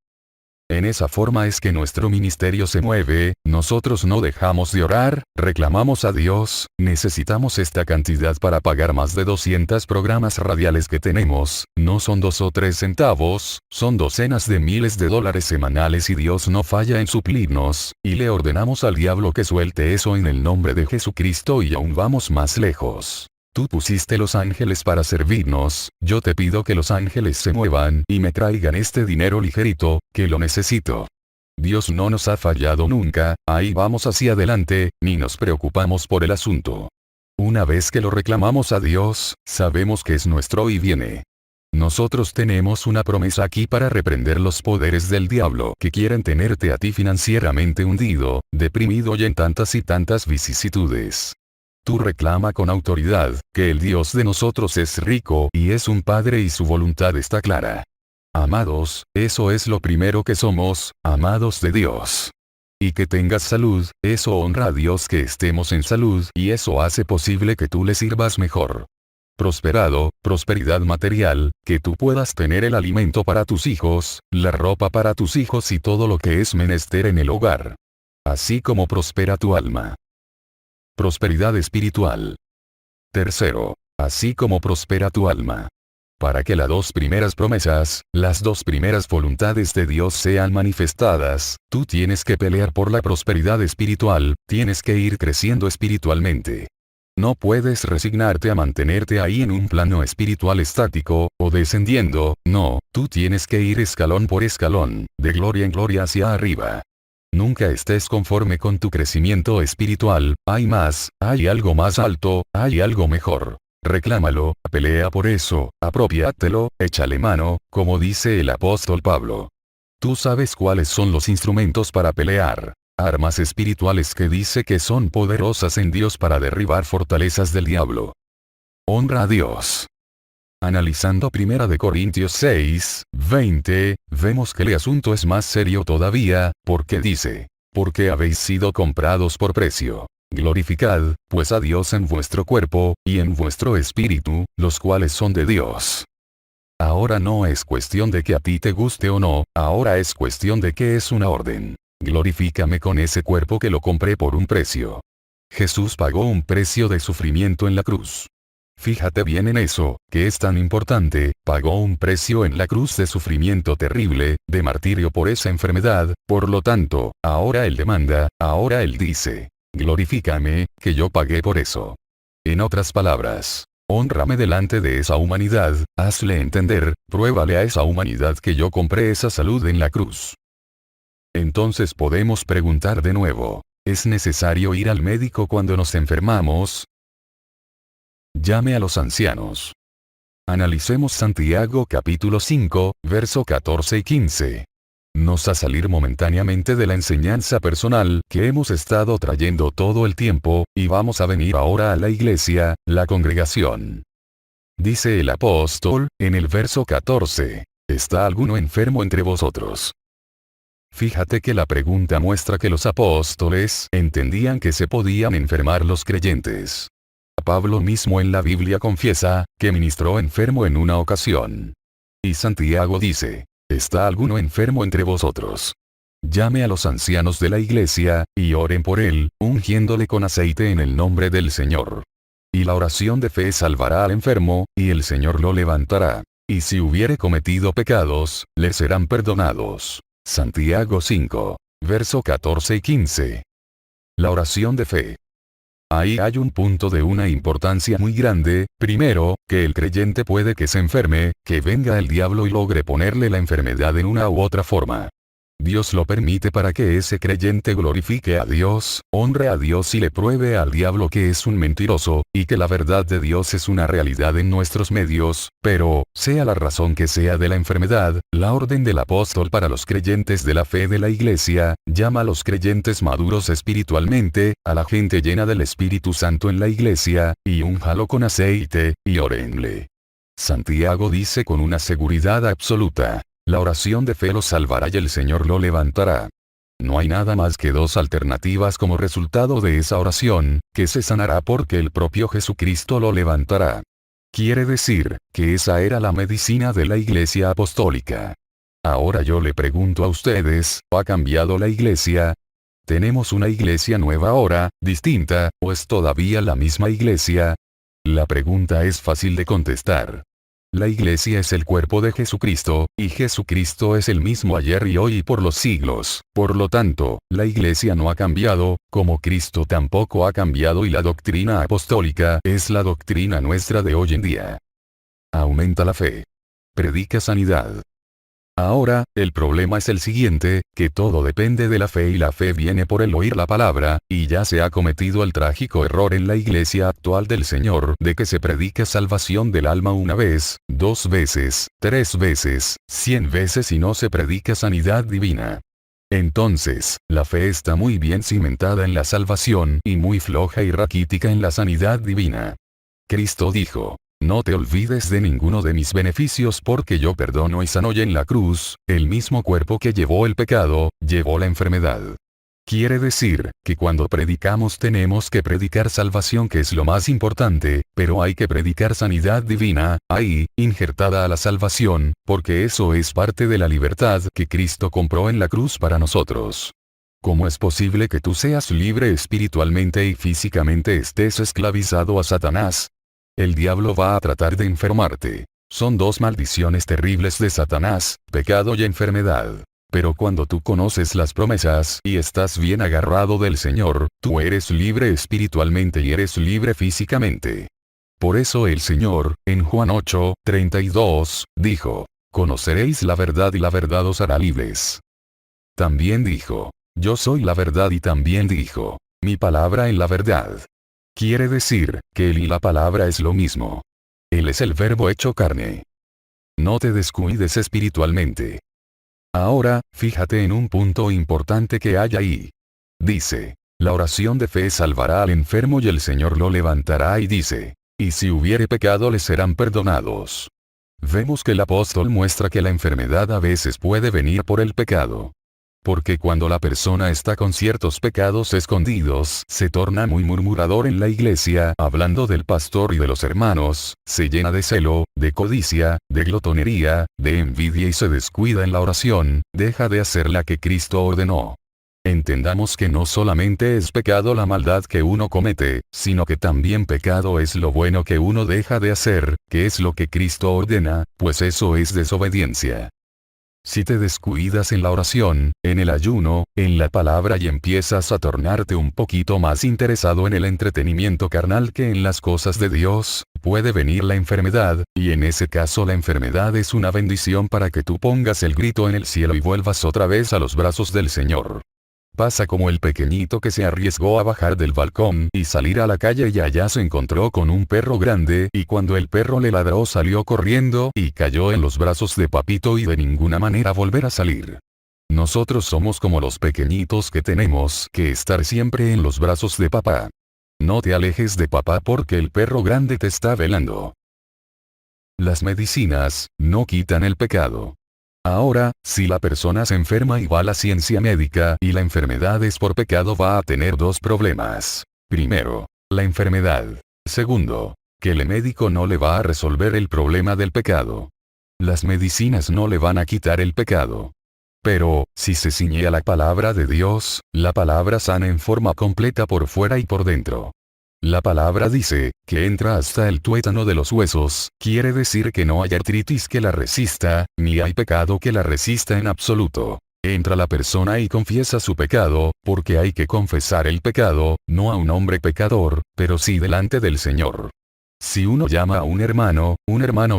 [SPEAKER 1] En esa forma es que nuestro ministerio se mueve, nosotros no dejamos de orar, reclamamos a Dios, necesitamos esta cantidad para pagar más de 200 programas radiales que tenemos, no son 2 o 3 centavos, son docenas de miles de dólares semanales y Dios no falla en suplirnos, y le ordenamos al diablo que suelte eso en el nombre de Jesucristo y aún vamos más lejos. Tú pusiste los ángeles para servirnos, yo te pido que los ángeles se muevan y me traigan este dinero ligerito, que lo necesito. Dios no nos ha fallado nunca, ahí vamos hacia adelante, ni nos preocupamos por el asunto. Una vez que lo reclamamos a Dios, sabemos que es nuestro y viene. Nosotros tenemos una promesa aquí para reprender los poderes del diablo que quieren tenerte a ti financieramente hundido, deprimido y en tantas y tantas vicisitudes. Tú reclama con autoridad, que el Dios de nosotros es rico y es un Padre y su voluntad está clara. Amados, eso es lo primero que somos, amados de Dios. Y que tengas salud, eso honra a Dios que estemos en salud y eso hace posible que tú le sirvas mejor. Prosperado, prosperidad material, que tú puedas tener el alimento para tus hijos, la ropa para tus hijos y todo lo que es menester en el hogar. Así como prospera tu alma. Prosperidad espiritual. Tercero, así como prospera tu alma. Para que las 2 primeras promesas, las 2 primeras voluntades de Dios sean manifestadas, tú tienes que pelear por la prosperidad espiritual, tienes que ir creciendo espiritualmente. No puedes resignarte a mantenerte ahí en un plano espiritual estático, o descendiendo, no, tú tienes que ir escalón por escalón, de gloria en gloria hacia arriba. Nunca estés conforme con tu crecimiento espiritual, hay más, hay algo más alto, hay algo mejor. Reclámalo, pelea por eso, apropiátelo, échale mano, como dice el apóstol Pablo. Tú sabes cuáles son los instrumentos para pelear. Armas espirituales que dice que son poderosas en Dios para derribar fortalezas del diablo. Honra a Dios. Analizando 1 Corintios 6, 20, vemos que el asunto es más serio todavía, porque dice, porque habéis sido comprados por precio. Glorificad, pues a Dios en vuestro cuerpo, y en vuestro espíritu, los cuales son de Dios. Ahora no es cuestión de que a ti te guste o no, ahora es cuestión de que es una orden. Glorifícame con ese cuerpo que lo compré por un precio. Jesús pagó un precio de sufrimiento en la cruz. Fíjate bien en eso, que es tan importante, pagó un precio en la cruz de sufrimiento terrible, de martirio por esa enfermedad, por lo tanto, ahora Él demanda, ahora Él dice, glorifícame, que yo pagué por eso. En otras palabras, hónrame delante de esa humanidad, hazle entender, pruébale a esa humanidad que yo compré esa salud en la cruz. Entonces podemos preguntar de nuevo, ¿es necesario ir al médico cuando nos enfermamos? Llame a los ancianos. Analicemos Santiago capítulo 5, verso 14 y 15. Nos a salir momentáneamente de la enseñanza personal que hemos estado trayendo todo el tiempo, y vamos a venir ahora a la iglesia, la congregación. Dice el apóstol, en el verso 14, ¿está alguno enfermo entre vosotros? Fíjate que la pregunta muestra que los apóstoles entendían que se podían enfermar los creyentes. Pablo mismo en la Biblia confiesa, que ministró enfermo en una ocasión. Y Santiago dice, ¿está alguno enfermo entre vosotros? Llame a los ancianos de la iglesia, y oren por él, ungiéndole con aceite en el nombre del Señor. Y la oración de fe salvará al enfermo, y el Señor lo levantará. Y si hubiere cometido pecados, le serán perdonados. Santiago 5, verso 14 y 15. La oración de fe. Ahí hay un punto de una importancia muy grande. Primero, que el creyente puede que se enferme, que venga el diablo y logre ponerle la enfermedad en una u otra forma. Dios lo permite para que ese creyente glorifique a Dios, honre a Dios y le pruebe al diablo que es un mentiroso, y que la verdad de Dios es una realidad en nuestros medios, pero, sea la razón que sea de la enfermedad, la orden del apóstol para los creyentes de la fe de la iglesia, llama a los creyentes maduros espiritualmente, a la gente llena del Espíritu Santo en la iglesia, y únjalo con aceite, y órenle. Santiago dice con una seguridad absoluta: la oración de fe lo salvará y el Señor lo levantará. No hay nada más que dos alternativas como resultado de esa oración, que se sanará porque el propio Jesucristo lo levantará. Quiere decir, que esa era la medicina de la Iglesia Apostólica. Ahora yo le pregunto a ustedes, ¿ha cambiado la Iglesia? ¿Tenemos una iglesia nueva ahora, distinta, o es todavía la misma iglesia? La pregunta es fácil de contestar. La iglesia es el cuerpo de Jesucristo, y Jesucristo es el mismo ayer y hoy y por los siglos. Por lo tanto, la iglesia no ha cambiado, como Cristo tampoco ha cambiado, y la doctrina apostólica es la doctrina nuestra de hoy en día. Aumenta la fe. Predica sanidad. Ahora, el problema es el siguiente, que todo depende de la fe y la fe viene por el oír la palabra, y ya se ha cometido el trágico error en la iglesia actual del Señor de que se predica salvación del alma una vez, 2 veces, 3 veces, 100 veces y no se predica sanidad divina. Entonces, la fe está muy bien cimentada en la salvación y muy floja y raquítica en la sanidad divina. Cristo dijo: no te olvides de ninguno de mis beneficios porque yo perdono y sano, y en la cruz, el mismo cuerpo que llevó el pecado, llevó la enfermedad. Quiere decir, que cuando predicamos tenemos que predicar salvación, que es lo más importante, pero hay que predicar sanidad divina, ahí, injertada a la salvación, porque eso es parte de la libertad que Cristo compró en la cruz para nosotros. ¿Cómo es posible que tú seas libre espiritualmente y físicamente estés esclavizado a Satanás? El diablo va a tratar de enfermarte. Son 2 maldiciones terribles de Satanás, pecado y enfermedad. Pero cuando tú conoces las promesas y estás bien agarrado del Señor, tú eres libre espiritualmente y eres libre físicamente. Por eso el Señor, en Juan 8:32, dijo: conoceréis la verdad y la verdad os hará libres. También dijo: yo soy la verdad, y también dijo: mi palabra en la verdad. Quiere decir, que Él y la palabra es lo mismo. Él es el Verbo hecho carne. No te descuides espiritualmente. Ahora, fíjate en un punto importante que hay ahí. Dice: la oración de fe salvará al enfermo y el Señor lo levantará, y dice: y si hubiere pecado le serán perdonados. Vemos que el apóstol muestra que la enfermedad a veces puede venir por el pecado. Porque cuando la persona está con ciertos pecados escondidos, se torna muy murmurador en la iglesia, hablando del pastor y de los hermanos, se llena de celo, de codicia, de glotonería, de envidia y se descuida en la oración, deja de hacer la que Cristo ordenó. Entendamos que no solamente es pecado la maldad que uno comete, sino que también pecado es lo bueno que uno deja de hacer, que es lo que Cristo ordena, pues eso es desobediencia. Si te descuidas en la oración, en el ayuno, en la palabra y empiezas a tornarte un poquito más interesado en el entretenimiento carnal que en las cosas de Dios, puede venir la enfermedad, y en ese caso la enfermedad es una bendición para que tú pongas el grito en el cielo y vuelvas otra vez a los brazos del Señor. Pasa como el pequeñito que se arriesgó a bajar del balcón y salir a la calle, y allá se encontró con un perro grande, y cuando el perro le ladró salió corriendo y cayó en los brazos de papito y de ninguna manera volver a salir. Nosotros somos como los pequeñitos que tenemos que estar siempre en los brazos de papá. No te alejes de papá porque el perro grande te está velando. Las medicinas no quitan el pecado. Ahora, si la persona se enferma y va a la ciencia médica y la enfermedad es por pecado, va a tener 2 problemas. Primero, la enfermedad. Segundo, que el médico no le va a resolver el problema del pecado. Las medicinas no le van a quitar el pecado. Pero, si se ciñe a la palabra de Dios, la palabra sana en forma completa por fuera y por dentro. La palabra dice, que entra hasta el tuétano de los huesos, quiere decir que no hay artritis que la resista, ni hay pecado que la resista en absoluto. Entra la persona y confiesa su pecado, porque hay que confesar el pecado, no a un hombre pecador, pero sí delante del Señor. Si uno llama a un hermano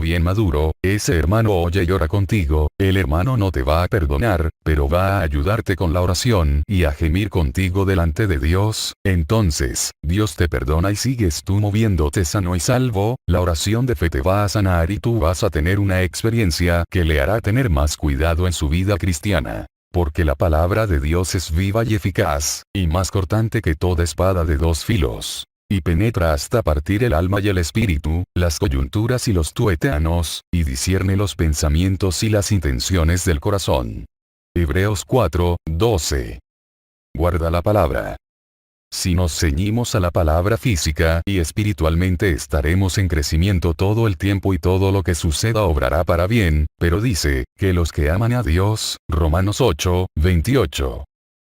[SPEAKER 1] bien maduro, ese hermano oye y ora contigo, el hermano no te va a perdonar, pero va a ayudarte con la oración y a gemir contigo delante de Dios, entonces, Dios te perdona y sigues tú moviéndote sano y salvo, la oración de fe te va a sanar y tú vas a tener una experiencia que le hará tener más cuidado en su vida cristiana. Porque la palabra de Dios es viva y eficaz, y más cortante que toda espada de dos filos. Y penetra hasta partir el alma y el espíritu, las coyunturas y los tuétanos, y discierne los pensamientos y las intenciones del corazón. Hebreos 4:12. Guarda la palabra. Si nos ceñimos a la palabra física y espiritualmente estaremos en crecimiento todo el tiempo y todo lo que suceda obrará para bien, pero dice, que los que aman a Dios, Romanos 8:28.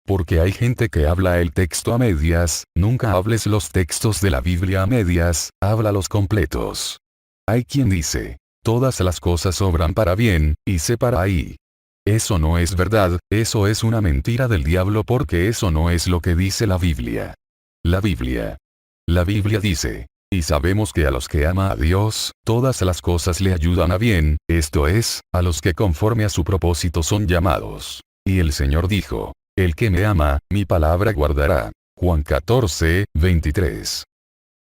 [SPEAKER 1] Porque hay gente que habla el texto a medias, nunca hables los textos de la Biblia a medias, háblalos completos. Hay quien dice, todas las cosas obran para bien, y se para ahí. Eso no es verdad, eso es una mentira del diablo porque eso no es lo que dice la Biblia. La Biblia dice, y sabemos que a los que ama a Dios, todas las cosas le ayudan a bien, esto es, a los que conforme a su propósito son llamados. Y el Señor dijo, el que me ama, mi palabra guardará. Juan 14:23.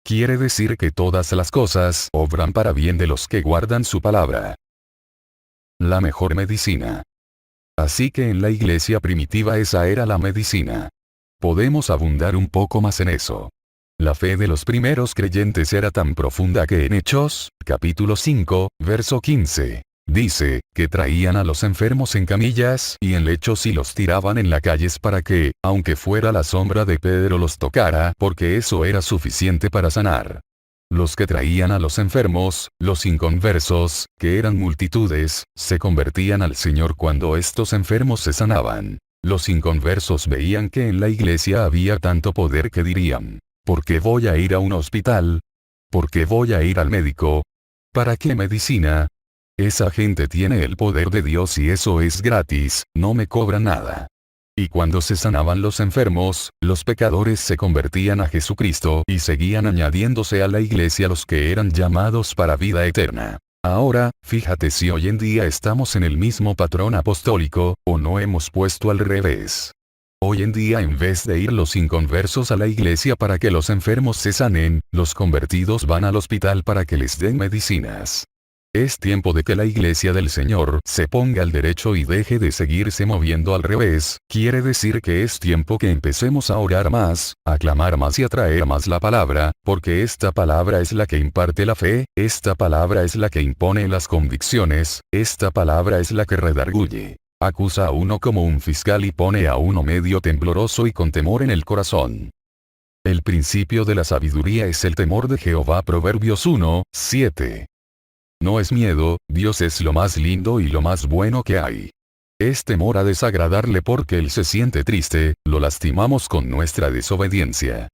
[SPEAKER 1] Quiere decir que todas las cosas obran para bien de los que guardan su palabra. La mejor medicina. Así que en la iglesia primitiva esa era la medicina. Podemos abundar un poco más en eso. La fe de los primeros creyentes era tan profunda que en Hechos, capítulo 5, verso 15. Dice, que traían a los enfermos en camillas y en lechos y los tiraban en las calles para que, aunque fuera la sombra de Pedro los tocara, porque eso era suficiente para sanar. Los que traían a los enfermos, los inconversos, que eran multitudes, se convertían al Señor cuando estos enfermos se sanaban. Los inconversos veían que en la iglesia había tanto poder que dirían, ¿por qué voy a ir a un hospital? ¿Por qué voy a ir al médico? ¿Para qué medicina? Esa gente tiene el poder de Dios y eso es gratis, no me cobra nada. Y cuando se sanaban los enfermos, los pecadores se convertían a Jesucristo y seguían añadiéndose a la iglesia los que eran llamados para vida eterna. Ahora, fíjate si hoy en día estamos en el mismo patrón apostólico, o no hemos puesto al revés. Hoy en día en vez de ir los inconversos a la iglesia para que los enfermos se sanen, los convertidos van al hospital para que les den medicinas. Es tiempo de que la iglesia del Señor se ponga al derecho y deje de seguirse moviendo al revés, quiere decir que es tiempo que empecemos a orar más, a clamar más y a traer más la palabra, porque esta palabra es la que imparte la fe, esta palabra es la que impone las convicciones, esta palabra es la que redarguye. Acusa a uno como un fiscal y pone a uno medio tembloroso y con temor en el corazón. El principio de la sabiduría es el temor de Jehová. Proverbios 1:7. No es miedo, Dios es lo más lindo y lo más bueno que hay. Es temor a desagradarle porque Él se siente triste, lo lastimamos con nuestra desobediencia.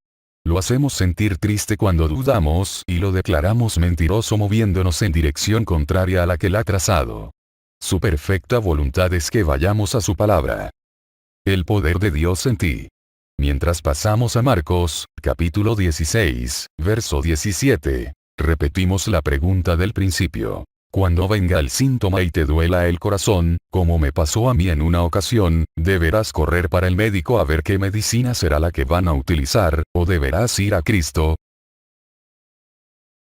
[SPEAKER 1] Lo hacemos sentir triste cuando dudamos y lo declaramos mentiroso moviéndonos en dirección contraria a la que Él ha trazado. Su perfecta voluntad es que vayamos a su palabra. El poder de Dios en ti. Mientras pasamos a Marcos, capítulo 16, verso 17. Repetimos la pregunta del principio. Cuando venga el síntoma y te duela el corazón, como me pasó a mí en una ocasión, deberás correr para el médico a ver qué medicina será la que van a utilizar, o deberás ir a Cristo.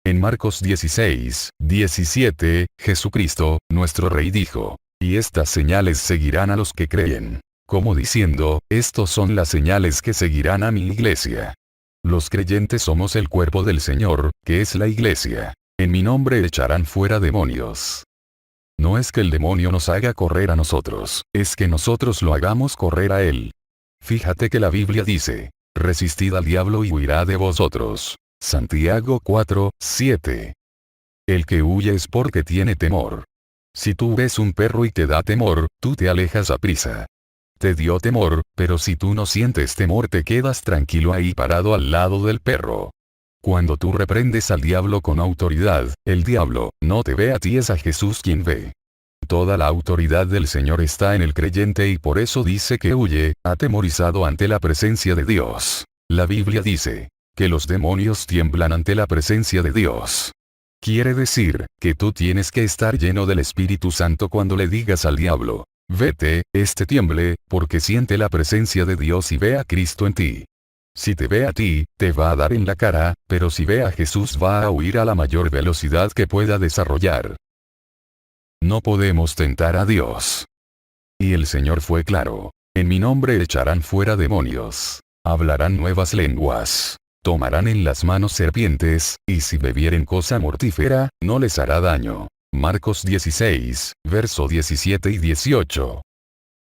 [SPEAKER 1] En Marcos 16:17, Jesucristo, nuestro Rey dijo, y estas señales seguirán a los que creen. Como diciendo, estos son las señales que seguirán a mi iglesia. Los creyentes somos el cuerpo del Señor, que es la iglesia. En mi nombre echarán fuera demonios. No es que el demonio nos haga correr a nosotros, es que nosotros lo hagamos correr a él. Fíjate que la Biblia dice, resistid al diablo y huirá de vosotros. Santiago 4:7. El que huye es porque tiene temor. Si tú ves un perro y te da temor, tú te alejas aprisa. Te dio temor, pero si tú no sientes temor te quedas tranquilo ahí parado al lado del perro. Cuando tú reprendes al diablo con autoridad, el diablo no te ve a ti, es a Jesús quien ve. Toda la autoridad del Señor está en el creyente y por eso dice que huye, atemorizado ante la presencia de Dios. La Biblia dice que los demonios tiemblan ante la presencia de Dios. Quiere decir que tú tienes que estar lleno del Espíritu Santo cuando le digas al diablo, vete, tiemble, porque siente la presencia de Dios y ve a Cristo en ti. Si te ve a ti, te va a dar en la cara, pero si ve a Jesús va a huir a la mayor velocidad que pueda desarrollar. No podemos tentar a Dios. Y el Señor fue claro. En mi nombre echarán fuera demonios. Hablarán nuevas lenguas. Tomarán en las manos serpientes, y si bebieren cosa mortífera, no les hará daño. Marcos 16, verso 17 y 18.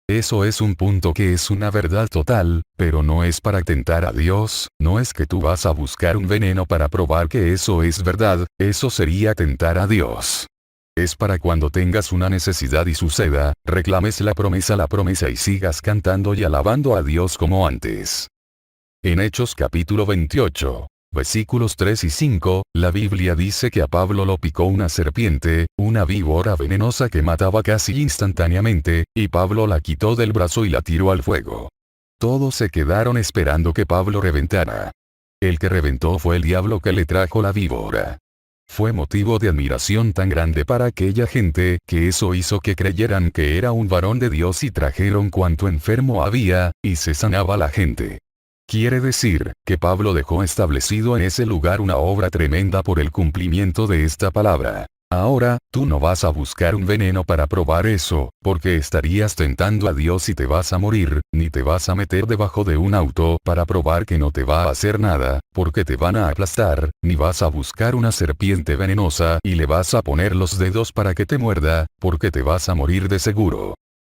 [SPEAKER 1] Eso es un punto que es una verdad total, pero no es para tentar a Dios, no es que tú vas a buscar un veneno para probar que eso es verdad, eso sería tentar a Dios. Es para cuando tengas una necesidad y suceda, reclames la promesa y sigas cantando y alabando a Dios como antes. En Hechos capítulo 28, versículos 3 y 5, la Biblia dice que a Pablo lo picó una serpiente, una víbora venenosa que mataba casi instantáneamente, y Pablo la quitó del brazo y la tiró al fuego. Todos se quedaron esperando que Pablo reventara. El que reventó fue el diablo que le trajo la víbora. Fue motivo de admiración tan grande para aquella gente, que eso hizo que creyeran que era un varón de Dios y trajeron cuanto enfermo había, y se sanaba la gente. Quiere decir, que Pablo dejó establecido en ese lugar una obra tremenda por el cumplimiento de esta palabra. Ahora, tú no vas a buscar un veneno para probar eso, porque estarías tentando a Dios y te vas a morir, ni te vas a meter debajo de un auto para probar que no te va a hacer nada, porque te van a aplastar, ni vas a buscar una serpiente venenosa y le vas a poner los dedos para que te muerda, porque te vas a morir de seguro.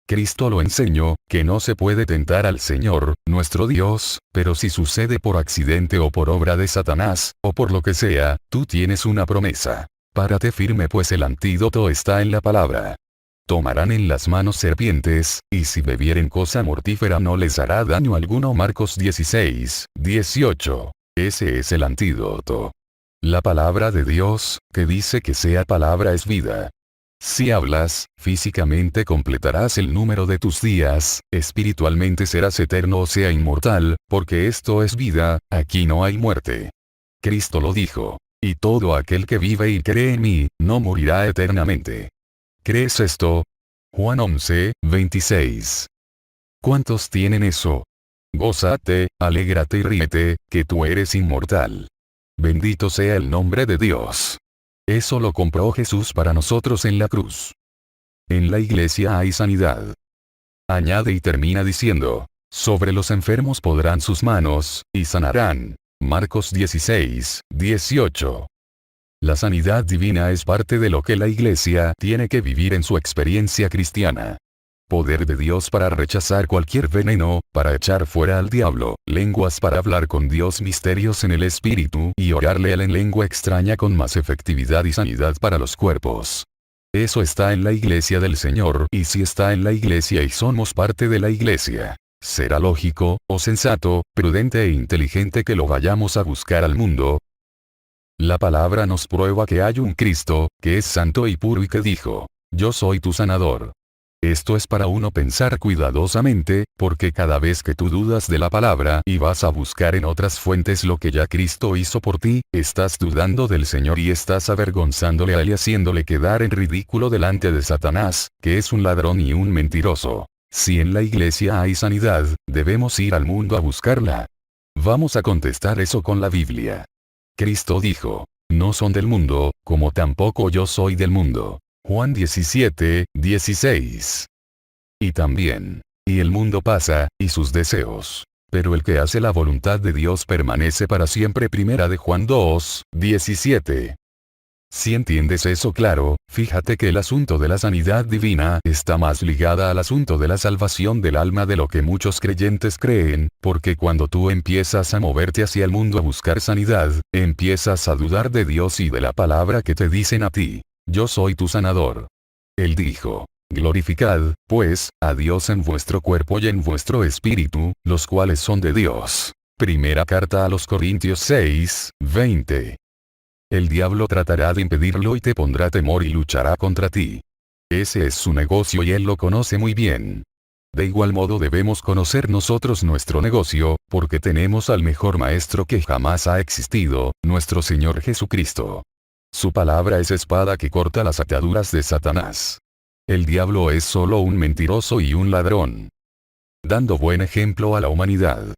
[SPEAKER 1] Cristo lo enseñó, que no se puede tentar al Señor, nuestro Dios, pero si sucede por accidente o por obra de Satanás, o por lo que sea, tú tienes una promesa. Párate firme pues el antídoto está en la palabra. Tomarán en las manos serpientes, y si bebieren cosa mortífera no les hará daño alguno. Marcos 16, 18. Ese es el antídoto. La palabra de Dios, que dice que sea palabra es vida. Si hablas, físicamente completarás el número de tus días, espiritualmente serás eterno o sea inmortal, porque esto es vida, aquí no hay muerte. Cristo lo dijo. Y todo aquel que vive y cree en mí, no morirá eternamente. ¿Crees esto? Juan 11, 26. ¿Cuántos tienen eso? Gózate, alégrate y ríete, que tú eres inmortal. Bendito sea el nombre de Dios. Eso lo compró Jesús para nosotros en la cruz. En la iglesia hay sanidad. Añade y termina diciendo, sobre los enfermos podrán sus manos, y sanarán. Marcos 16, 18. La sanidad divina es parte de lo que la iglesia tiene que vivir en su experiencia cristiana. Poder de Dios para rechazar cualquier veneno, para echar fuera al diablo, lenguas para hablar con Dios, misterios en el espíritu y orarle a él en lengua extraña con más efectividad y sanidad para los cuerpos. Eso está en la iglesia del Señor, y si está en la iglesia y somos parte de la iglesia, ¿será lógico, o sensato, prudente e inteligente que lo vayamos a buscar al mundo? La palabra nos prueba que hay un Cristo, que es santo y puro y que dijo, yo soy tu sanador. Esto es para uno pensar cuidadosamente, porque cada vez que tú dudas de la palabra y vas a buscar en otras fuentes lo que ya Cristo hizo por ti, estás dudando del Señor y estás avergonzándole a él y haciéndole quedar en ridículo delante de Satanás, que es un ladrón y un mentiroso. Si en la iglesia hay sanidad, debemos ir al mundo a buscarla. Vamos a contestar eso con la Biblia. Cristo dijo, no son del mundo, como tampoco yo soy del mundo. Juan 17, 16. Y también, y el mundo pasa, y sus deseos. Pero el que hace la voluntad de Dios permanece para siempre. Primera de Juan 2, 17. Si entiendes eso claro, fíjate que el asunto de la sanidad divina está más ligada al asunto de la salvación del alma de lo que muchos creyentes creen, porque cuando tú empiezas a moverte hacia el mundo a buscar sanidad, empiezas a dudar de Dios y de la palabra que te dicen a ti. Yo soy tu sanador. Él dijo, glorificad, pues, a Dios en vuestro cuerpo y en vuestro espíritu, los cuales son de Dios. Primera carta a los Corintios 6, 20. El diablo tratará de impedirlo y te pondrá temor y luchará contra ti. Ese es su negocio y él lo conoce muy bien. De igual modo debemos conocer nosotros nuestro negocio, porque tenemos al mejor maestro que jamás ha existido, nuestro Señor Jesucristo. Su palabra es espada que corta las ataduras de Satanás. El diablo es solo un mentiroso y un ladrón. Dando buen ejemplo a la humanidad.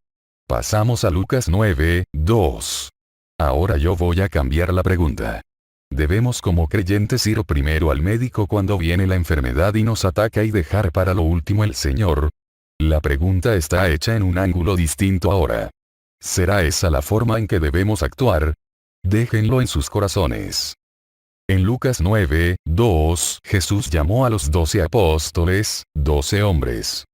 [SPEAKER 1] Pasamos a Lucas 9:2. Ahora yo voy a cambiar la pregunta. ¿Debemos como creyentes ir primero al médico cuando viene la enfermedad y nos ataca y dejar para lo último el Señor? La pregunta está hecha en un ángulo distinto ahora. ¿Será esa la forma en que debemos actuar? Déjenlo en sus corazones. En Lucas 9:2, Jesús llamó a los 12 apóstoles, 12 hombres.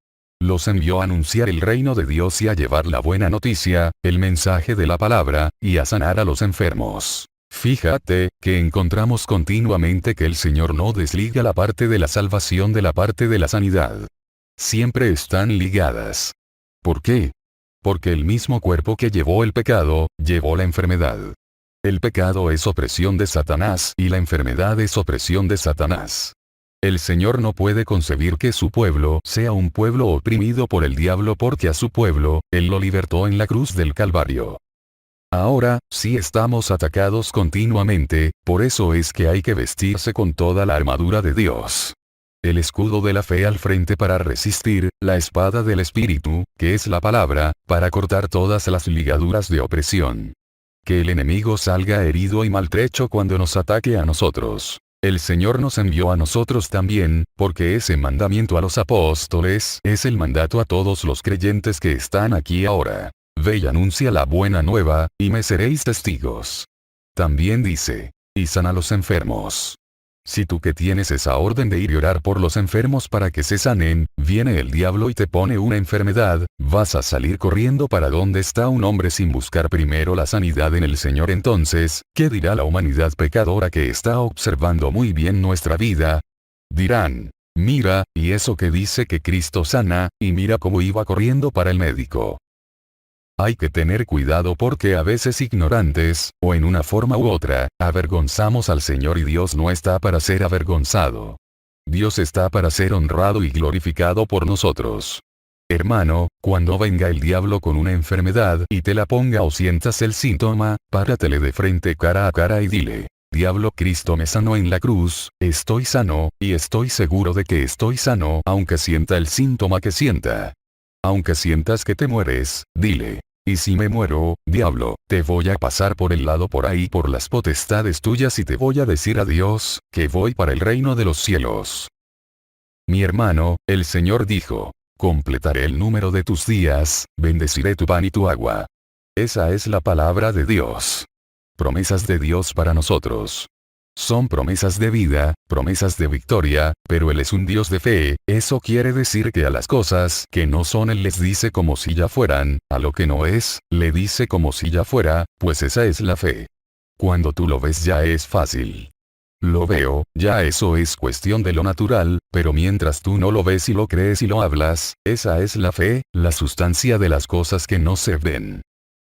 [SPEAKER 1] Los envió a anunciar el reino de Dios y a llevar la buena noticia, el mensaje de la palabra, y a sanar a los enfermos. Fíjate, que encontramos continuamente que el Señor no desliga la parte de la salvación de la parte de la sanidad. Siempre están ligadas. ¿Por qué? Porque el mismo cuerpo que llevó el pecado, llevó la enfermedad. El pecado es opresión de Satanás y la enfermedad es opresión de Satanás. El Señor no puede concebir que su pueblo sea un pueblo oprimido por el diablo porque a su pueblo, Él lo libertó en la cruz del Calvario. Ahora, sí estamos atacados continuamente, por eso es que hay que vestirse con toda la armadura de Dios. El escudo de la fe al frente para resistir, la espada del Espíritu, que es la palabra, para cortar todas las ligaduras de opresión. Que el enemigo salga herido y maltrecho cuando nos ataque a nosotros. El Señor nos envió a nosotros también, porque ese mandamiento a los apóstoles es el mandato a todos los creyentes que están aquí ahora. Ve y anuncia la buena nueva, y me seréis testigos. También dice, y sana a los enfermos. Si tú que tienes esa orden de ir y orar por los enfermos para que se sanen, viene el diablo y te pone una enfermedad, vas a salir corriendo para donde está un hombre sin buscar primero la sanidad en el Señor. Entonces, ¿qué dirá la humanidad pecadora que está observando muy bien nuestra vida? Dirán, mira, y eso que dice que Cristo sana, y mira cómo iba corriendo para el médico. Hay que tener cuidado porque a veces ignorantes, o en una forma u otra, avergonzamos al Señor y Dios no está para ser avergonzado. Dios está para ser honrado y glorificado por nosotros. Hermano, cuando venga el diablo con una enfermedad y te la ponga o sientas el síntoma, páratele de frente cara a cara y dile, diablo, Cristo me sanó en la cruz, estoy sano, y estoy seguro de que estoy sano aunque sienta el síntoma que sienta. Aunque sientas que te mueres, dile. Y si me muero, diablo, te voy a pasar por el lado por ahí por las potestades tuyas y te voy a decir a Dios, que voy para el reino de los cielos. Mi hermano, el Señor dijo, completaré el número de tus días, bendeciré tu pan y tu agua. Esa es la palabra de Dios. Promesas de Dios para nosotros. Son promesas de vida, promesas de victoria, pero Él es un Dios de fe, eso quiere decir que a las cosas que no son Él les dice como si ya fueran, a lo que no es, le dice como si ya fuera, pues esa es la fe. Cuando tú lo ves ya es fácil. Lo veo, ya eso es cuestión de lo natural, pero mientras tú no lo ves y lo crees y lo hablas, esa es la fe, la sustancia de las cosas que no se ven.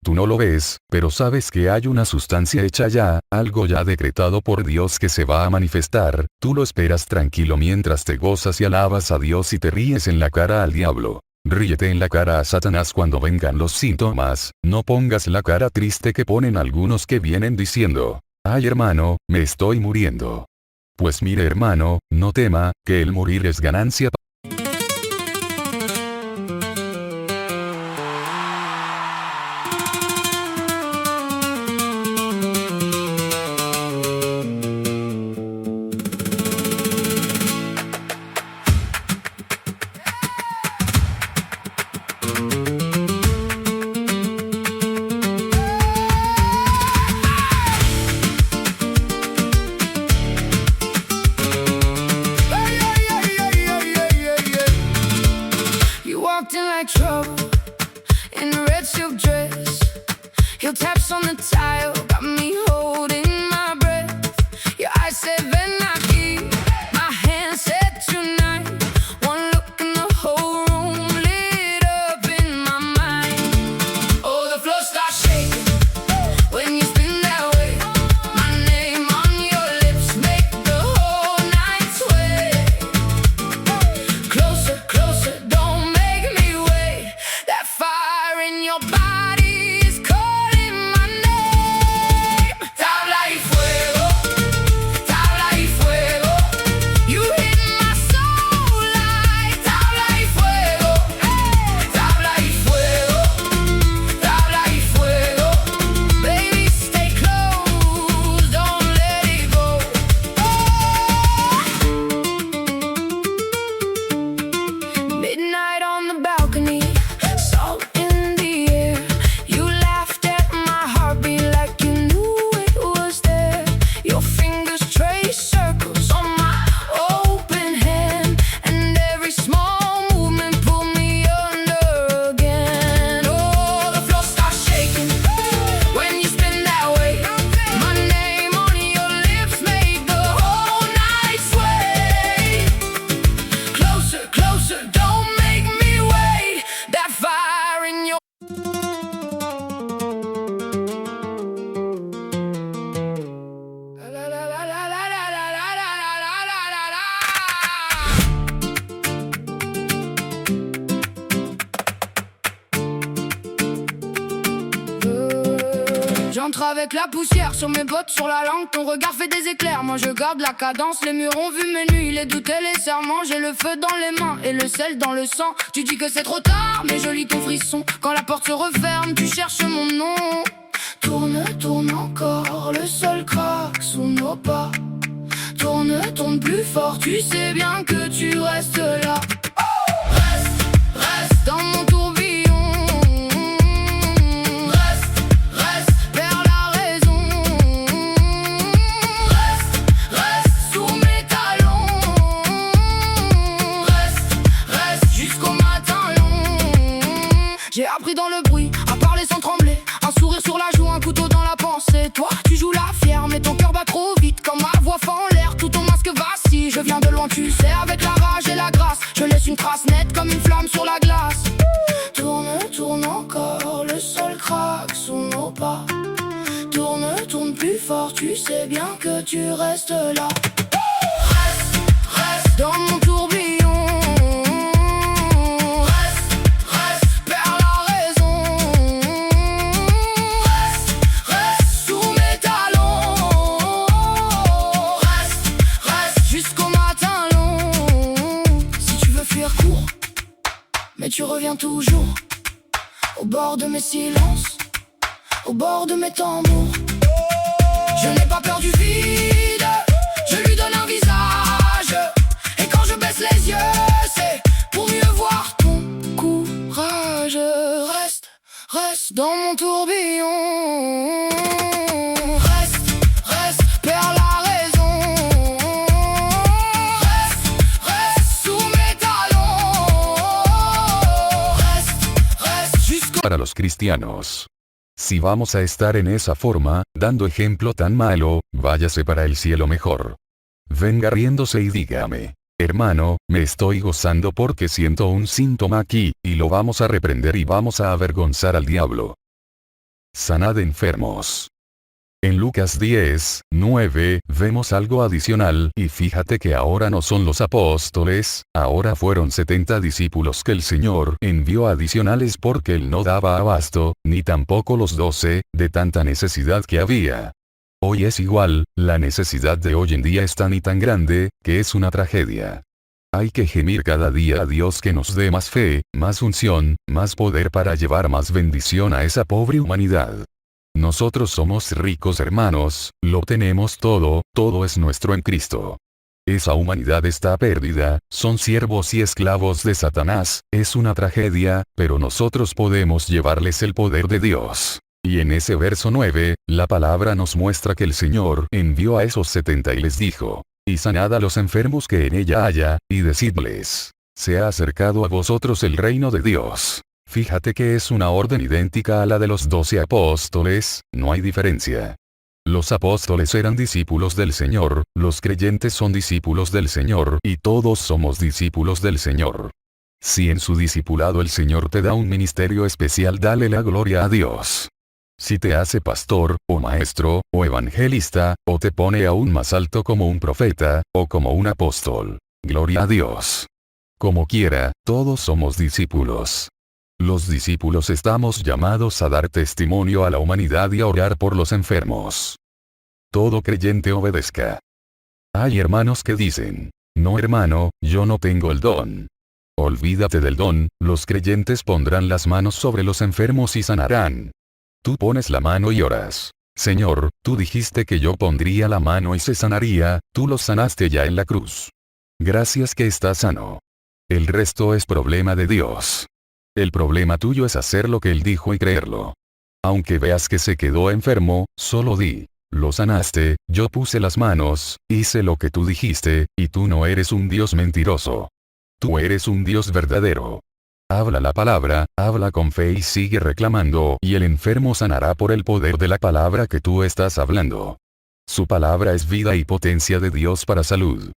[SPEAKER 1] Tú no lo ves, pero sabes que hay una sustancia hecha ya, algo ya decretado por Dios que se va a manifestar, tú lo esperas tranquilo mientras te gozas y alabas a Dios y te ríes en la cara al diablo. Ríete en la cara a Satanás cuando vengan los síntomas, no pongas la cara triste que ponen algunos que vienen diciendo, ay hermano, me estoy muriendo. Pues mire hermano, no tema, que el morir es ganancia.
[SPEAKER 2] J'entre avec la poussière sur mes bottes, sur la langue, ton regard fait des éclairs. Moi je garde la cadence, les murs ont vu mes nuits, les doutes et les serments. J'ai le feu dans les mains et le sel dans le sang. Tu dis que c'est trop tard, mais je lis ton frisson. Quand la porte se referme, tu cherches mon nom. Tourne, tourne encore, le sol craque sous nos pas. Tourne, tourne plus fort, tu sais bien que tu restes là. Reste, reste dans mon tourbillon. Reste, reste vers la raison. Reste, reste sous mes talons. Reste, reste jusqu'au matin long. J'ai appris dans le bruit à parler sans trembler. Un sourire sur la joue, un couteau dans la pensée. Toi, tu joues la fière, mais ton cœur bat trop vite. Quand ma voix fend en l'air, tout ton masque vacille. Je viens de loin, tu sais, avec la rage et la grâce. Je laisse une trace nette comme une flamme sur la glace. Tourne, tourne encore, le sol craque sous nos pas. Tourne, tourne plus fort, tu sais bien que tu restes là. Reste, reste dans mon tourbillon. Mais tu reviens toujours au bord de mes silences, au bord de mes tambours. Je n'ai pas peur du vide, je lui donne un visage. Et quand je baisse les yeux, c'est pour mieux voir ton courage. Reste, reste dans mon tourbillon. Reste, reste, perds la raison. Reste, reste sous mes talons.
[SPEAKER 1] Para los cristianos. Si vamos a estar en esa forma, dando ejemplo tan malo, váyase para el cielo mejor. Venga riéndose y dígame: hermano, me estoy gozando porque siento un síntoma aquí, y lo vamos a reprender y vamos a avergonzar al diablo. Sanad enfermos. En Lucas 10, 9, vemos algo adicional, y fíjate que ahora no son los apóstoles, ahora fueron 70 discípulos que el Señor envió adicionales porque Él no daba abasto, ni tampoco los 12, de tanta necesidad que había. Hoy es igual, la necesidad de hoy en día es tan y tan grande, que es una tragedia. Hay que gemir cada día a Dios que nos dé más fe, más unción, más poder para llevar más bendición a esa pobre humanidad. Nosotros somos ricos hermanos, lo tenemos todo, todo es nuestro en Cristo. Esa humanidad está perdida, son siervos y esclavos de Satanás, es una tragedia, pero nosotros podemos llevarles el poder de Dios. Y en ese verso 9, la palabra nos muestra que el Señor envió a esos 70 y les dijo: y sanad a los enfermos que en ella haya, y decidles: se ha acercado a vosotros el reino de Dios. Fíjate que es una orden idéntica a la de los 12 apóstoles, no hay diferencia. Los apóstoles eran discípulos del Señor, los creyentes son discípulos del Señor, y todos somos discípulos del Señor. Si en su discipulado el Señor te da un ministerio especial, dale la gloria a Dios. Si te hace pastor, o maestro, o evangelista, o te pone aún más alto como un profeta, o como un apóstol, gloria a Dios. Como quiera, todos somos discípulos. Los discípulos estamos llamados a dar testimonio a la humanidad y a orar por los enfermos. Todo creyente obedezca. Hay hermanos que dicen: no hermano, yo no tengo el don. Olvídate del don, los creyentes pondrán las manos sobre los enfermos y sanarán. Tú pones la mano y oras: Señor, tú dijiste que yo pondría la mano y se sanaría, tú los sanaste ya en la cruz. Gracias que estás sano. El resto es problema de Dios. El problema tuyo es hacer lo que Él dijo y creerlo. Aunque veas que se quedó enfermo, solo di: lo sanaste, yo puse las manos, hice lo que tú dijiste, y tú no eres un Dios mentiroso. Tú eres un Dios verdadero. Habla la palabra, habla con fe y sigue reclamando, y el enfermo sanará por el poder de la palabra que tú estás hablando. Su palabra es vida y potencia de Dios para salud.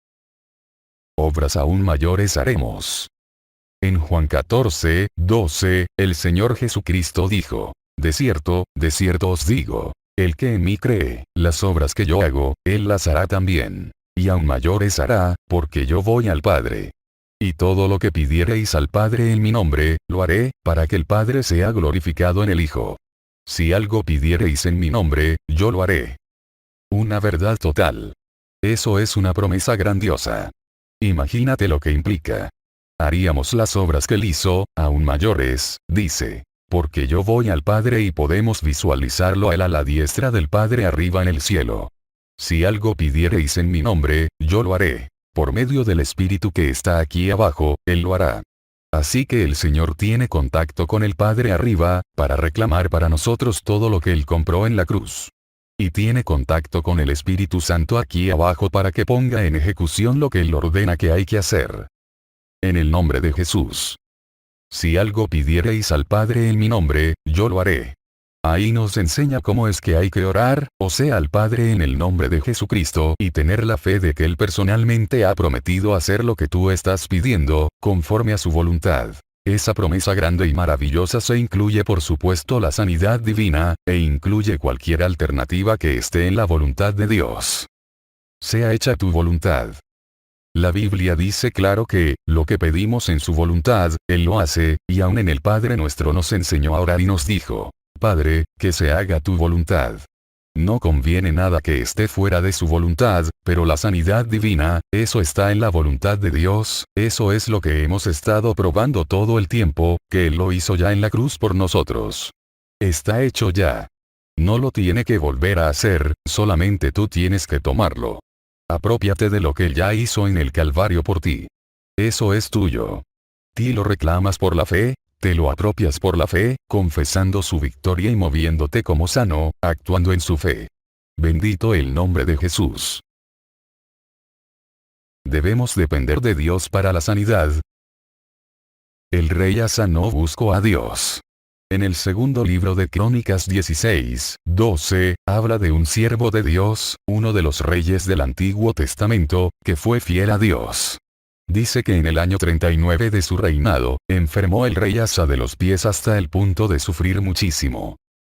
[SPEAKER 1] Obras aún mayores haremos. En Juan 14, 12, el Señor Jesucristo dijo: de cierto os digo, el que en mí cree, las obras que yo hago, él las hará también. Y aún mayores hará, porque yo voy al Padre. Y todo lo que pidiereis al Padre en mi nombre, lo haré, para que el Padre sea glorificado en el Hijo. Si algo pidiereis en mi nombre, yo lo haré. Una verdad total. Eso es una promesa grandiosa. Imagínate lo que implica. Haríamos las obras que él hizo, aún mayores, dice. Porque yo voy al Padre y podemos visualizarlo a él a la diestra del Padre arriba en el cielo. Si algo pidiereis en mi nombre, yo lo haré. Por medio del Espíritu que está aquí abajo, él lo hará. Así que el Señor tiene contacto con el Padre arriba, para reclamar para nosotros todo lo que él compró en la cruz. Y tiene contacto con el Espíritu Santo aquí abajo para que ponga en ejecución lo que él ordena que hay que hacer. En el nombre de Jesús. Si algo pidiereis al Padre en mi nombre, yo lo haré. Ahí nos enseña cómo es que hay que orar, o sea al Padre en el nombre de Jesucristo y tener la fe de que Él personalmente ha prometido hacer lo que tú estás pidiendo, conforme a su voluntad. Esa promesa grande y maravillosa se incluye por supuesto la sanidad divina, e incluye cualquier alternativa que esté en la voluntad de Dios. Sea hecha tu voluntad. La Biblia dice claro que, lo que pedimos en su voluntad, Él lo hace, y aun en el Padre nuestro nos enseñó a orar y nos dijo, Padre, que se haga tu voluntad. No conviene nada que esté fuera de su voluntad, pero la sanidad divina, eso está en la voluntad de Dios, eso es lo que hemos estado probando todo el tiempo, que Él lo hizo ya en la cruz por nosotros. Está hecho ya. No lo tiene que volver a hacer, solamente tú tienes que tomarlo. Aprópiate de lo que Él ya hizo en el Calvario por ti. Eso es tuyo. Tú lo reclamas por la fe, te lo apropias por la fe, confesando su victoria y moviéndote como sano, actuando en su fe. Bendito el nombre de Jesús. Debemos depender de Dios para la sanidad. El rey Asa no buscó a Dios. En el segundo libro de Crónicas 16:12, habla de un siervo de Dios, uno de los reyes del Antiguo Testamento, que fue fiel a Dios. Dice que en el año 39 de su reinado, enfermó el rey Asa de los pies hasta el punto de sufrir muchísimo.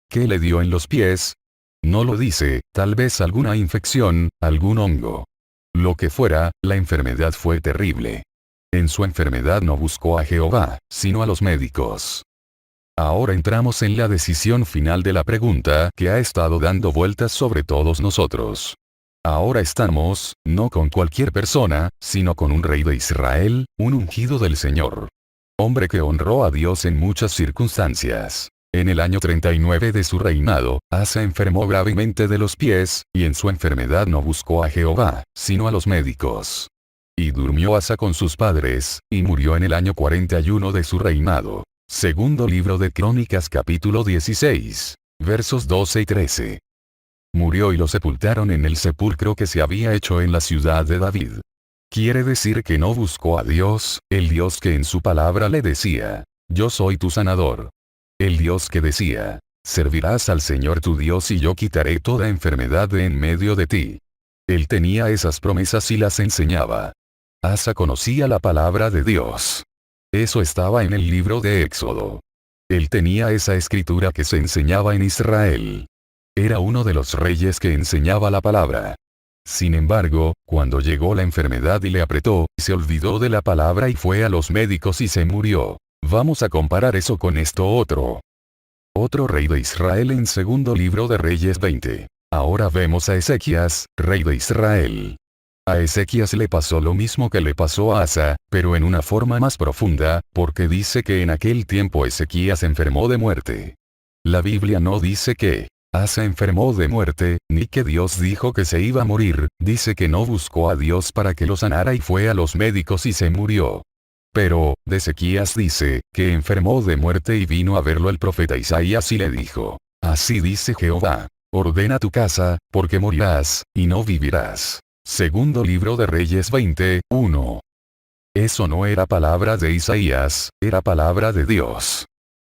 [SPEAKER 1] ¿Qué le dio en los pies? No lo dice, tal vez alguna infección, algún hongo. Lo que fuera, la enfermedad fue terrible. En su enfermedad no buscó a Jehová, sino a los médicos. Ahora entramos en la decisión final de la pregunta que ha estado dando vueltas sobre todos nosotros. Ahora estamos, no con cualquier persona, sino con un rey de Israel, un ungido del Señor. Hombre que honró a Dios en muchas circunstancias. En el año 39 de su reinado, Asa enfermó gravemente de los pies, y en su enfermedad no buscó a Jehová, sino a los médicos. Y durmió Asa con sus padres, y murió en el año 41 de su reinado. Segundo libro de Crónicas capítulo 16, versos 12 y 13. Murió y lo sepultaron en el sepulcro que se había hecho en la ciudad de David. Quiere decir que no buscó a Dios, el Dios que en su palabra le decía, yo soy tu sanador. El Dios que decía, servirás al Señor tu Dios y yo quitaré toda enfermedad de en medio de ti. Él tenía esas promesas y las enseñaba. Asa conocía la palabra de Dios. Eso estaba en el libro de Éxodo. Él tenía esa escritura que se enseñaba en Israel. Era uno de los reyes que enseñaba la palabra. Sin embargo, cuando llegó la enfermedad y le apretó, se olvidó de la palabra y fue a los médicos y se murió. Vamos a comparar eso con esto otro. Otro rey de Israel en segundo libro de Reyes 20. Ahora vemos a Ezequías, rey de Israel. A Ezequías le pasó lo mismo que le pasó a Asa, pero en una forma más profunda, porque dice que en aquel tiempo Ezequías enfermó de muerte. La Biblia no dice que Asa enfermó de muerte, ni que Dios dijo que se iba a morir, dice que no buscó a Dios para que lo sanara y fue a los médicos y se murió. Pero, de Ezequías dice, que enfermó de muerte y vino a verlo el profeta Isaías y le dijo, así dice Jehová, ordena tu casa, porque morirás, y no vivirás. Segundo libro de Reyes 20:1. Eso no era palabra de Isaías, era palabra de Dios.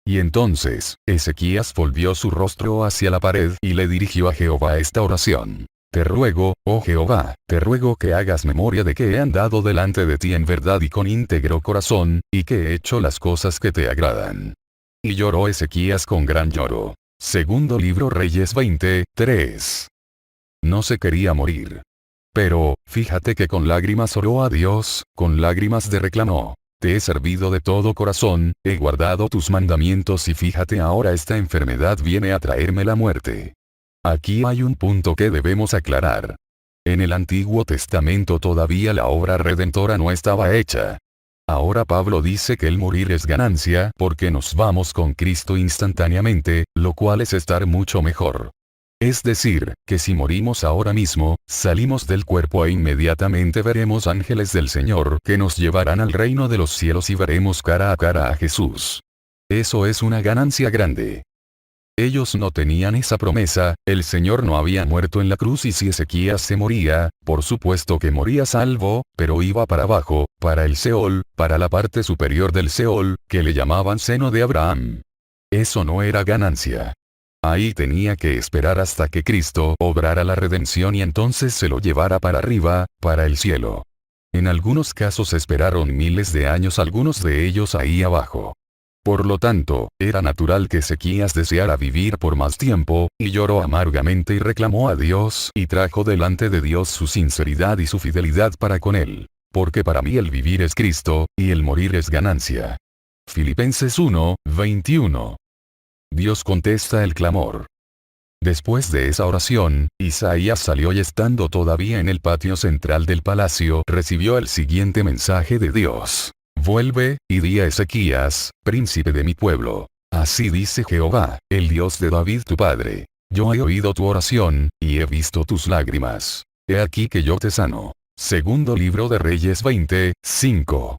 [SPEAKER 1] Y entonces, Ezequías volvió su rostro hacia la pared y le dirigió a Jehová esta oración. Te ruego, oh Jehová, te ruego que hagas memoria de que he andado delante de ti en verdad y con íntegro corazón, y que he hecho las cosas que te agradan. Y lloró Ezequías con gran lloro. Segundo libro Reyes 20:3. No se quería morir. Pero, fíjate que con lágrimas oró a Dios, con lágrimas de reclamó. te he servido de todo corazón, he guardado tus mandamientos y fíjate ahora esta enfermedad viene a traerme la muerte. Aquí hay un punto que debemos aclarar. En el Antiguo Testamento todavía la obra redentora no estaba hecha. Ahora Pablo dice que el morir es ganancia porque nos vamos con Cristo instantáneamente, lo cual es estar mucho mejor. Es decir, que si morimos ahora mismo, salimos del cuerpo e inmediatamente veremos ángeles del Señor que nos llevarán al reino de los cielos y veremos cara a cara a Jesús. Eso es una ganancia grande. Ellos no tenían esa promesa, el Señor no había muerto en la cruz y si Ezequías se moría, por supuesto que moría salvo, pero iba para abajo, para el Seol, para la parte superior del Seol, que le llamaban seno de Abraham. Eso no era ganancia. Ahí tenía que esperar hasta que Cristo obrara la redención y entonces se lo llevara para arriba, para el cielo. En algunos casos esperaron miles de años, algunos de ellos ahí abajo. Por lo tanto, era natural que Ezequías deseara vivir por más tiempo, y lloró amargamente y reclamó a Dios y trajo delante de Dios su sinceridad y su fidelidad para con él. Porque para mí el vivir es Cristo, y el morir es ganancia. Filipenses 1:21. Dios contesta el clamor. Después de esa oración, Isaías salió y estando todavía en el patio central del palacio recibió el siguiente mensaje de Dios. Vuelve, y di a Ezequías, príncipe de mi pueblo. Así dice Jehová, el Dios de David tu padre. Yo he oído tu oración, y he visto tus lágrimas. He aquí que yo te sano. Segundo libro de Reyes 20:5.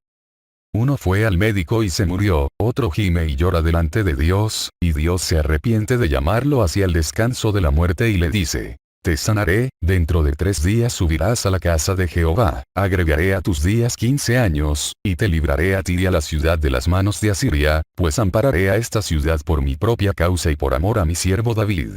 [SPEAKER 1] Uno fue al médico y se murió, otro gime y llora delante de Dios, y Dios se arrepiente de llamarlo hacia el descanso de la muerte y le dice, te sanaré, dentro de 3 días subirás a la casa de Jehová, agregaré a tus días 15 años, y te libraré a ti y a la ciudad de las manos de Asiria, pues ampararé a esta ciudad por mi propia causa y por amor a mi siervo David.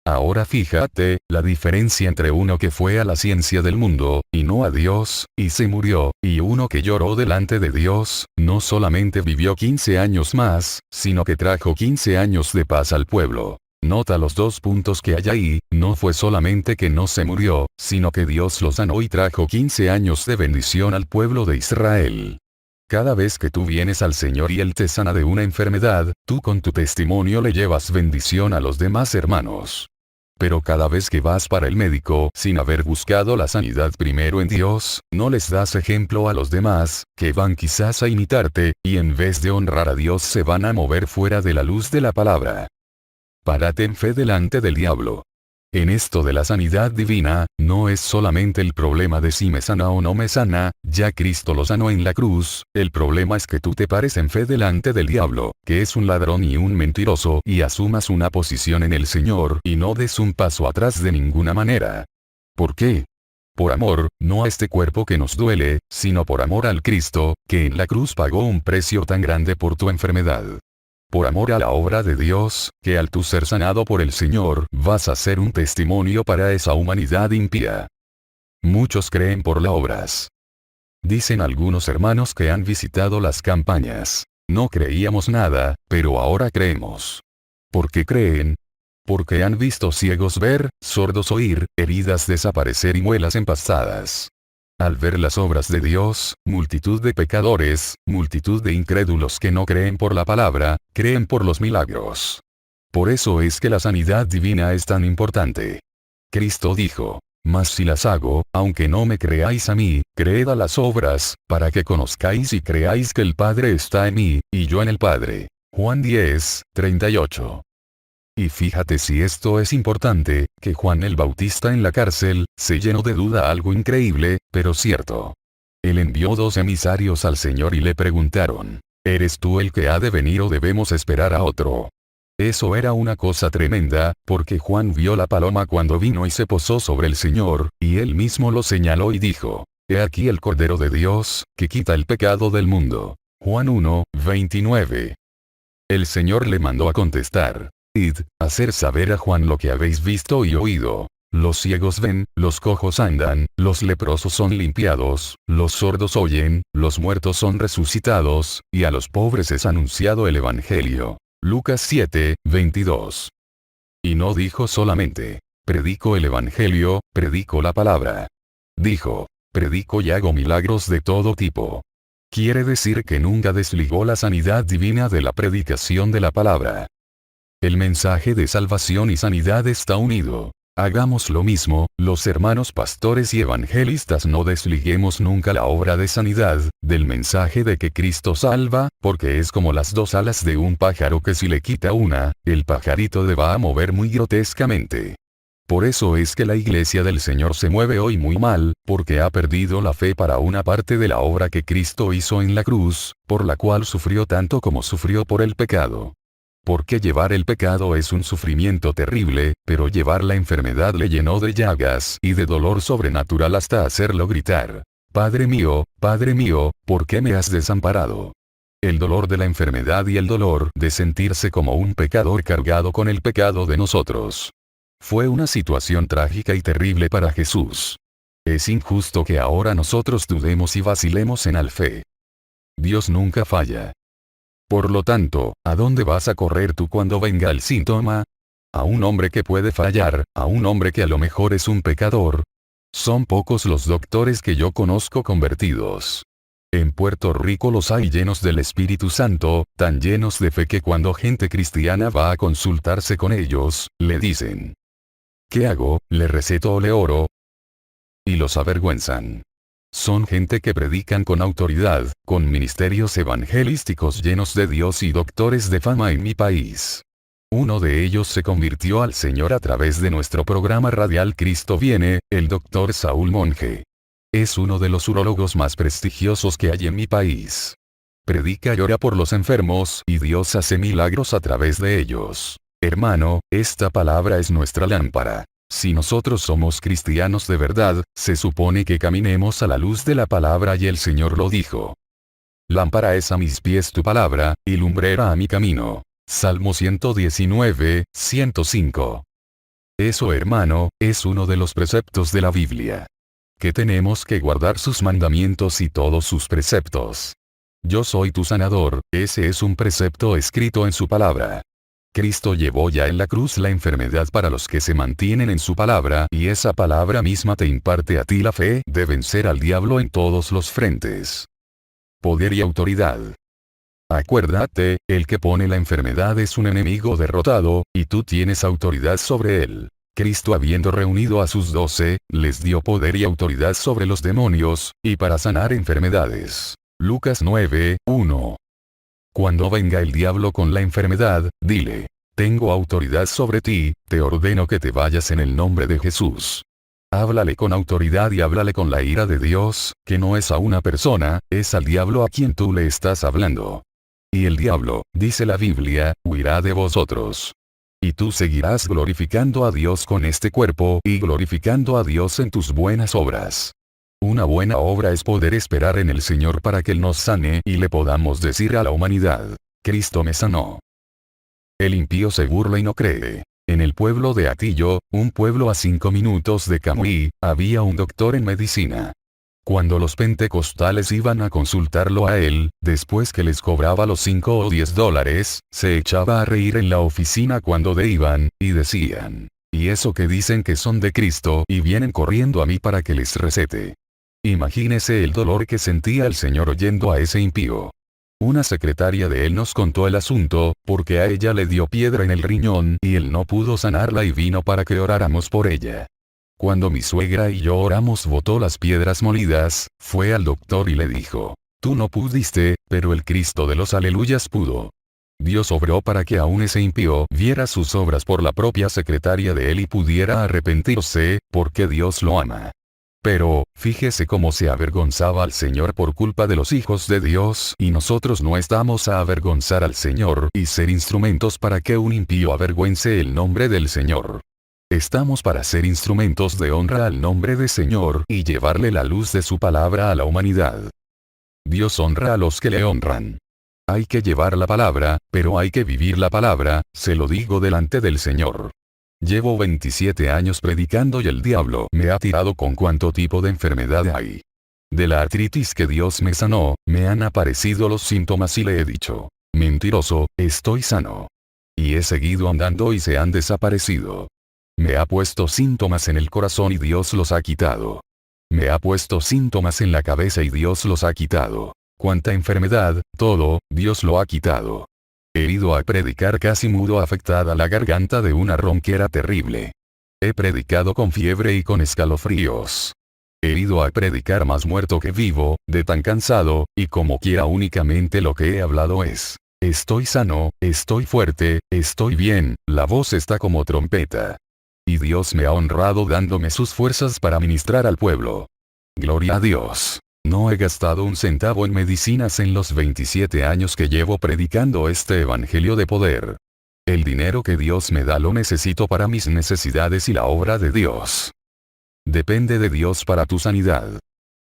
[SPEAKER 1] Ahora fíjate, la diferencia entre uno que fue a la ciencia del mundo, y no a Dios, y se murió, y uno que lloró delante de Dios, no solamente vivió 15 años más, sino que trajo 15 años de paz al pueblo. Nota los 2 puntos que hay ahí, no fue solamente que no se murió, sino que Dios lo sanó y trajo 15 años de bendición al pueblo de Israel. Cada vez que tú vienes al Señor y Él te sana de una enfermedad, tú con tu testimonio le llevas bendición a los demás hermanos. Pero cada vez que vas para el médico sin haber buscado la sanidad primero en Dios, no les das ejemplo a los demás, que van quizás a imitarte, y en vez de honrar a Dios se van a mover fuera de la luz de la palabra. Párate en fe delante del diablo. En esto de la sanidad divina, no es solamente el problema de si me sana o no me sana, ya Cristo lo sanó en la cruz, el problema es que tú te pares en fe delante del diablo, que es un ladrón y un mentiroso, y asumas una posición en el Señor y no des un paso atrás de ninguna manera. ¿Por qué? Por amor, no a este cuerpo que nos duele, sino por amor al Cristo, que en la cruz pagó un precio tan grande por tu enfermedad. Por amor a la obra de Dios, que al tú ser sanado por el Señor, vas a ser un testimonio para esa humanidad impía. Muchos creen por las obras. Dicen algunos hermanos que han visitado las campañas. No creíamos nada, pero ahora creemos. ¿Por qué creen? Porque han visto ciegos ver, sordos oír, heridas desaparecer y muelas empastadas. Al ver las obras de Dios, multitud de pecadores, multitud de incrédulos que no creen por la palabra, creen por los milagros. Por eso es que la sanidad divina es tan importante. Cristo dijo, mas si las hago, aunque no me creáis a mí, creed a las obras, para que conozcáis y creáis que el Padre está en mí, y yo en el Padre. Juan 10:38. Y fíjate si esto es importante, que Juan el Bautista en la cárcel, se llenó de duda algo increíble, pero cierto. Él envió 2 emisarios al Señor y le preguntaron, ¿eres tú el que ha de venir o debemos esperar a otro? Eso era una cosa tremenda, porque Juan vio la paloma cuando vino y se posó sobre el Señor, y él mismo lo señaló y dijo, He aquí el Cordero de Dios, que quita el pecado del mundo. Juan 1:29. El Señor le mandó a contestar, Id, hacer saber a Juan lo que habéis visto y oído. Los ciegos ven, los cojos andan, los leprosos son limpiados, los sordos oyen, los muertos son resucitados, y a los pobres es anunciado el Evangelio. Lucas 7:22. Y no dijo solamente, predico el Evangelio, predico la palabra. Dijo, predico y hago milagros de todo tipo. Quiere decir que nunca desligó la sanidad divina de la predicación de la palabra. El mensaje de salvación y sanidad está unido. Hagamos lo mismo, los hermanos pastores y evangelistas, no desliguemos nunca la obra de sanidad, del mensaje de que Cristo salva, porque es como las dos alas de un pájaro que si le quita una, el pajarito le va a mover muy grotescamente. Por eso es que la iglesia del Señor se mueve hoy muy mal, porque ha perdido la fe para una parte de la obra que Cristo hizo en la cruz, por la cual sufrió tanto como sufrió por el pecado. Porque llevar el pecado es un sufrimiento terrible, pero llevar la enfermedad le llenó de llagas y de dolor sobrenatural hasta hacerlo gritar: Padre mío, ¿por qué me has desamparado? El dolor de la enfermedad y el dolor de sentirse como un pecador cargado con el pecado de nosotros. Fue una situación trágica y terrible para Jesús. Es injusto que ahora nosotros dudemos y vacilemos en la fe. Dios nunca falla. Por lo tanto, ¿a dónde vas a correr tú cuando venga el síntoma? ¿A un hombre que puede fallar, a un hombre que a lo mejor es un pecador? Son pocos los doctores que yo conozco convertidos. En Puerto Rico los hay llenos del Espíritu Santo, tan llenos de fe que cuando gente cristiana va a consultarse con ellos, le dicen: ¿qué hago? ¿Le receto o le oro? Y los avergüenzan. Son gente que predican con autoridad, con ministerios evangelísticos llenos de Dios y doctores de fama en mi país. Uno de ellos se convirtió al Señor a través de nuestro programa radial Cristo Viene, el Dr. Saúl Monge. Es uno de los urólogos más prestigiosos que hay en mi país. Predica y ora por los enfermos y Dios hace milagros a través de ellos. Hermano, esta palabra es nuestra lámpara. Si nosotros somos cristianos de verdad, se supone que caminemos a la luz de la palabra y el Señor lo dijo. Lámpara es a mis pies tu palabra, y lumbrera a mi camino. Salmo 119, 105. Eso, hermano, es uno de los preceptos de la Biblia. Que tenemos que guardar sus mandamientos y todos sus preceptos. Yo soy tu sanador, ese es un precepto escrito en su palabra. Cristo llevó ya en la cruz la enfermedad para los que se mantienen en su palabra, y esa palabra misma te imparte a ti la fe de vencer al diablo en todos los frentes. Poder y autoridad. Acuérdate, el que pone la enfermedad es un enemigo derrotado, y tú tienes autoridad sobre él. Cristo, habiendo reunido a sus 12, les dio poder y autoridad sobre los demonios, y para sanar enfermedades. Lucas 9, 1. Cuando venga el diablo con la enfermedad, dile: tengo autoridad sobre ti, te ordeno que te vayas en el nombre de Jesús. Háblale con autoridad y háblale con la ira de Dios, que no es a una persona, es al diablo a quien tú le estás hablando. Y el diablo, dice la Biblia, huirá de vosotros. Y tú seguirás glorificando a Dios con este cuerpo y glorificando a Dios en tus buenas obras. Una buena obra es poder esperar en el Señor para que Él nos sane y le podamos decir a la humanidad: Cristo me sanó. El impío se burla y no cree. En el pueblo de Atillo, un pueblo a 5 minutos de Camuy, había un doctor en medicina. Cuando los pentecostales iban a consultarlo a él, después que les cobraba los 5 o 10 dólares, se echaba a reír en la oficina cuando iban, y decían: ¿y eso que dicen que son de Cristo y vienen corriendo a mí para que les recete? Imagínese el dolor que sentía el Señor oyendo a ese impío. Una secretaria de él nos contó el asunto, porque a ella le dio piedra en el riñón y él no pudo sanarla y vino para que oráramos por ella. Cuando mi suegra y yo oramos botó las piedras molidas, fue al doctor y le dijo: tú no pudiste, pero el Cristo de los aleluyas pudo. Dios obró para que aún ese impío viera sus obras por la propia secretaria de él y pudiera arrepentirse, porque Dios lo ama. Pero, fíjese cómo se avergonzaba al Señor por culpa de los hijos de Dios, y nosotros no estamos a avergonzar al Señor y ser instrumentos para que un impío avergüence el nombre del Señor. Estamos para ser instrumentos de honra al nombre del Señor y llevarle la luz de su palabra a la humanidad. Dios honra a los que le honran. Hay que llevar la palabra, pero hay que vivir la palabra, se lo digo delante del Señor. Llevo 27 años predicando y el diablo me ha tirado con cuánto tipo de enfermedad hay. De la artritis que Dios me sanó, me han aparecido los síntomas y le he dicho: mentiroso, estoy sano. Y he seguido andando y se han desaparecido. Me ha puesto síntomas en el corazón y Dios los ha quitado. Me ha puesto síntomas en la cabeza y Dios los ha quitado. Cuánta enfermedad, todo, Dios lo ha quitado. He ido a predicar casi mudo, afectada la garganta de una ronquera terrible. He predicado con fiebre y con escalofríos. He ido a predicar más muerto que vivo, de tan cansado, y como quiera únicamente lo que he hablado es: estoy sano, estoy fuerte, estoy bien, la voz está como trompeta. Y Dios me ha honrado dándome sus fuerzas para ministrar al pueblo. Gloria a Dios. No he gastado un centavo en medicinas en los 27 años que llevo predicando este evangelio de poder. El dinero que Dios me da lo necesito para mis necesidades y la obra de Dios. Depende de Dios para tu sanidad.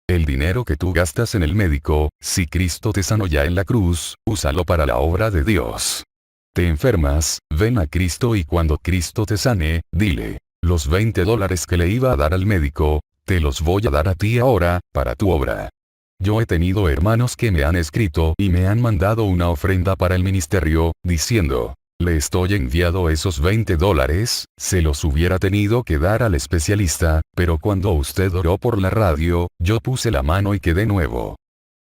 [SPEAKER 1] El dinero que tú gastas en el médico, si Cristo te sanó ya en la cruz, úsalo para la obra de Dios. Te enfermas, ven a Cristo y cuando Cristo te sane, dile: los $20 que le iba a dar al médico, te los voy a dar a ti ahora, para tu obra. Yo he tenido hermanos que me han escrito y me han mandado una ofrenda para el ministerio, diciendo: le estoy enviando esos $20, se los hubiera tenido que dar al especialista, pero cuando usted oró por la radio, yo puse la mano y quedé nuevo.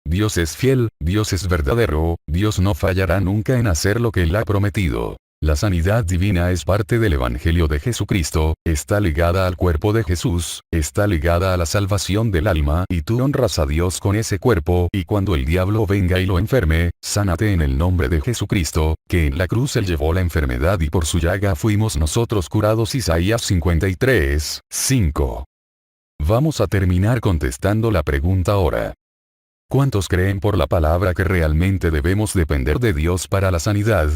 [SPEAKER 1] Dios es fiel, Dios es verdadero, Dios no fallará nunca en hacer lo que Él ha prometido. La sanidad divina es parte del Evangelio de Jesucristo, está ligada al cuerpo de Jesús, está ligada a la salvación del alma y tú honras a Dios con ese cuerpo y cuando el diablo venga y lo enferme, sánate en el nombre de Jesucristo, que en la cruz Él llevó la enfermedad y por su llaga fuimos nosotros curados. Isaías 53, 5. Vamos a terminar contestando la pregunta ahora. ¿Cuántos creen por la palabra que realmente debemos depender de Dios para la sanidad?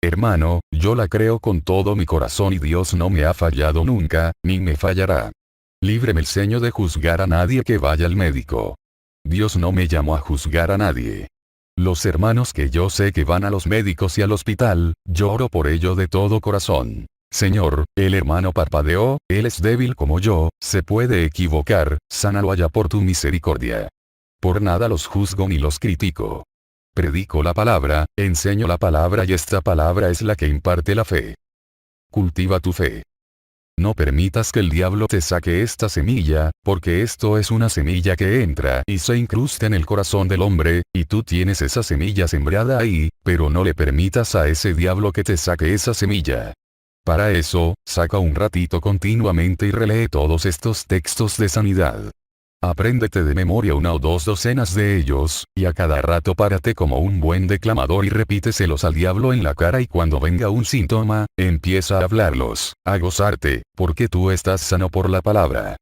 [SPEAKER 1] Hermano, yo la creo con todo mi corazón y Dios no me ha fallado nunca, ni me fallará. Líbreme el Señor de juzgar a nadie que vaya al médico. Dios no me llamó a juzgar a nadie. Los hermanos que yo sé que van a los médicos y al hospital, yo oro por ello de todo corazón. Señor, el hermano parpadeó, él es débil como yo, se puede equivocar, sánalo allá por tu misericordia. Por nada los juzgo ni los critico. Predico la palabra, enseño la palabra y esta palabra es la que imparte la fe. Cultiva tu fe. No permitas que el diablo te saque esta semilla, porque esto es una semilla que entra y se incrusta en el corazón del hombre, y tú tienes esa semilla sembrada ahí, pero no le permitas a ese diablo que te saque esa semilla. Para eso, saca un ratito continuamente y relee todos estos textos de sanidad. Apréndete de memoria 1 o 2 docenas de ellos, y a cada rato párate como un buen declamador y repíteselos al diablo en la cara y cuando venga un síntoma, empieza a hablarlos, a gozarte, porque tú estás sano por la palabra.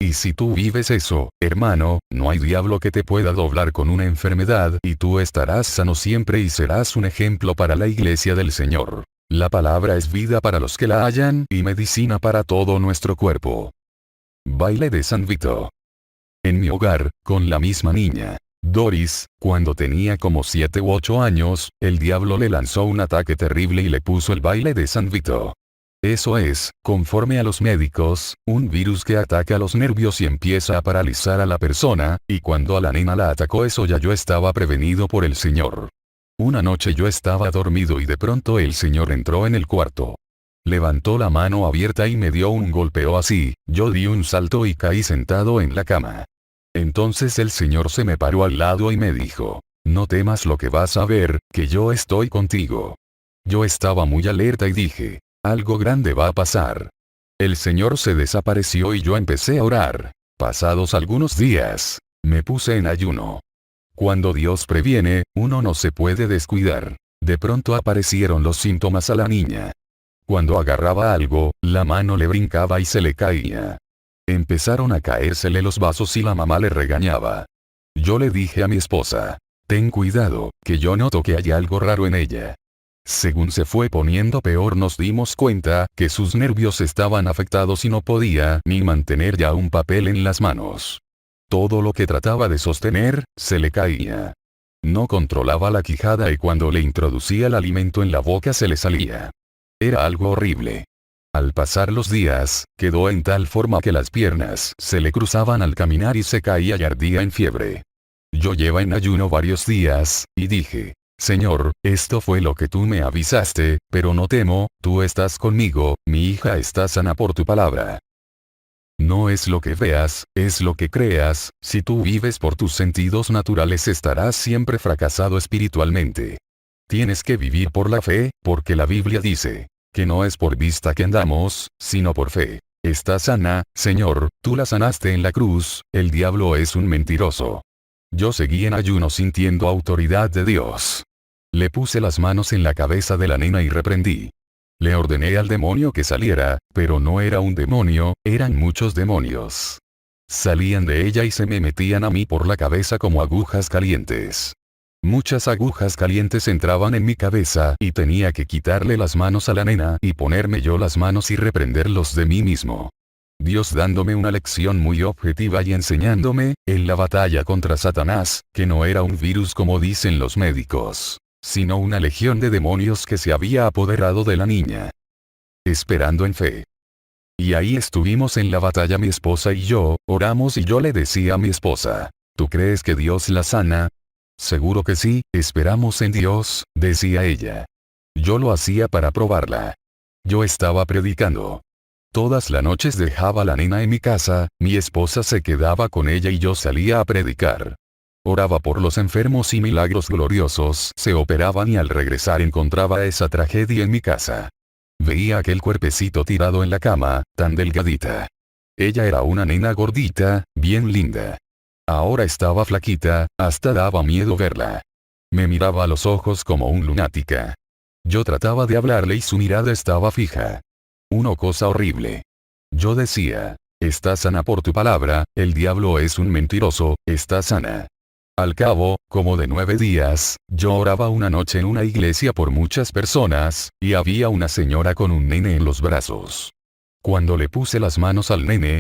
[SPEAKER 1] Y si tú vives eso, hermano, no hay diablo que te pueda doblar con una enfermedad y tú estarás sano siempre y serás un ejemplo para la iglesia del Señor. La palabra es vida para los que la hallan y medicina para todo nuestro cuerpo. Baile de San Vito. En mi hogar, con la misma niña, Doris, cuando tenía como 7 u 8 años, el diablo le lanzó un ataque terrible y le puso el baile de San Vito. Eso es, conforme a los médicos, un virus que ataca los nervios y empieza a paralizar a la persona, y cuando a la nena la atacó eso ya yo estaba prevenido por el Señor. Una noche yo estaba dormido y de pronto el Señor entró en el cuarto. Levantó la mano abierta y me dio un golpeo así, yo di un salto y caí sentado en la cama. Entonces el Señor se me paró al lado y me dijo: no temas lo que vas a ver, que yo estoy contigo. Yo estaba muy alerta y dije: algo grande va a pasar. El Señor se desapareció y yo empecé a orar. Pasados algunos días, me puse en ayuno. Cuando Dios previene, uno no se puede descuidar. De pronto aparecieron los síntomas a la niña. Cuando agarraba algo, la mano le brincaba y se le caía. Empezaron a caérsele los vasos y la mamá le regañaba. Yo le dije a mi esposa: ten cuidado, que yo noto que hay algo raro en ella. Según se fue poniendo peor nos dimos cuenta que sus nervios estaban afectados y no podía ni mantener ya un papel en las manos. Todo lo que trataba de sostener, se le caía. No controlaba la quijada y cuando le introducía el alimento en la boca se le salía. Era algo horrible. Al pasar los días, quedó en tal forma que las piernas se le cruzaban al caminar y se caía y ardía en fiebre. Yo llevaba en ayuno varios días, y dije: Señor, esto fue lo que tú me avisaste, pero no temo, tú estás conmigo, mi hija está sana por tu palabra. No es lo que veas, es lo que creas. Si tú vives por tus sentidos naturales estarás siempre fracasado espiritualmente. Tienes que vivir por la fe, porque la Biblia dice, que no es por vista que andamos, sino por fe. Está sana, Señor, tú la sanaste en la cruz, el diablo es un mentiroso. Yo seguí en ayuno sintiendo autoridad de Dios. Le puse las manos en la cabeza de la nena y reprendí. Le ordené al demonio que saliera, pero no era un demonio, eran muchos demonios. Salían de ella y se me metían a mí por la cabeza como agujas calientes. Muchas agujas calientes entraban en mi cabeza y tenía que quitarle las manos a la nena y ponerme yo las manos y reprenderlos de mí mismo. Dios dándome una lección muy objetiva y enseñándome, en la batalla contra Satanás, que no era un virus como dicen los médicos, sino una legión de demonios que se había apoderado de la niña. Esperando en fe. Y ahí estuvimos en la batalla mi esposa y yo, oramos y yo le decía a mi esposa, ¿tú crees que Dios la sana? Seguro que sí, esperamos en Dios, decía ella. Yo lo hacía para probarla. Yo estaba predicando. Todas las noches dejaba a la nena en mi casa, mi esposa se quedaba con ella y yo salía a predicar. Oraba por los enfermos y milagros gloriosos se operaban y al regresar encontraba esa tragedia en mi casa. Veía aquel cuerpecito tirado en la cama, tan delgadita. Ella era una nena gordita, bien linda. Ahora estaba flaquita, hasta daba miedo verla. Me miraba a los ojos como un lunática. Yo trataba de hablarle y su mirada estaba fija. Una cosa horrible. Yo decía, está sana por tu palabra, el diablo es un mentiroso, está sana. Al cabo, como de 9 días, yo oraba una noche en una iglesia por muchas personas, y había una señora con un nene en los brazos. Cuando le puse las manos al nene,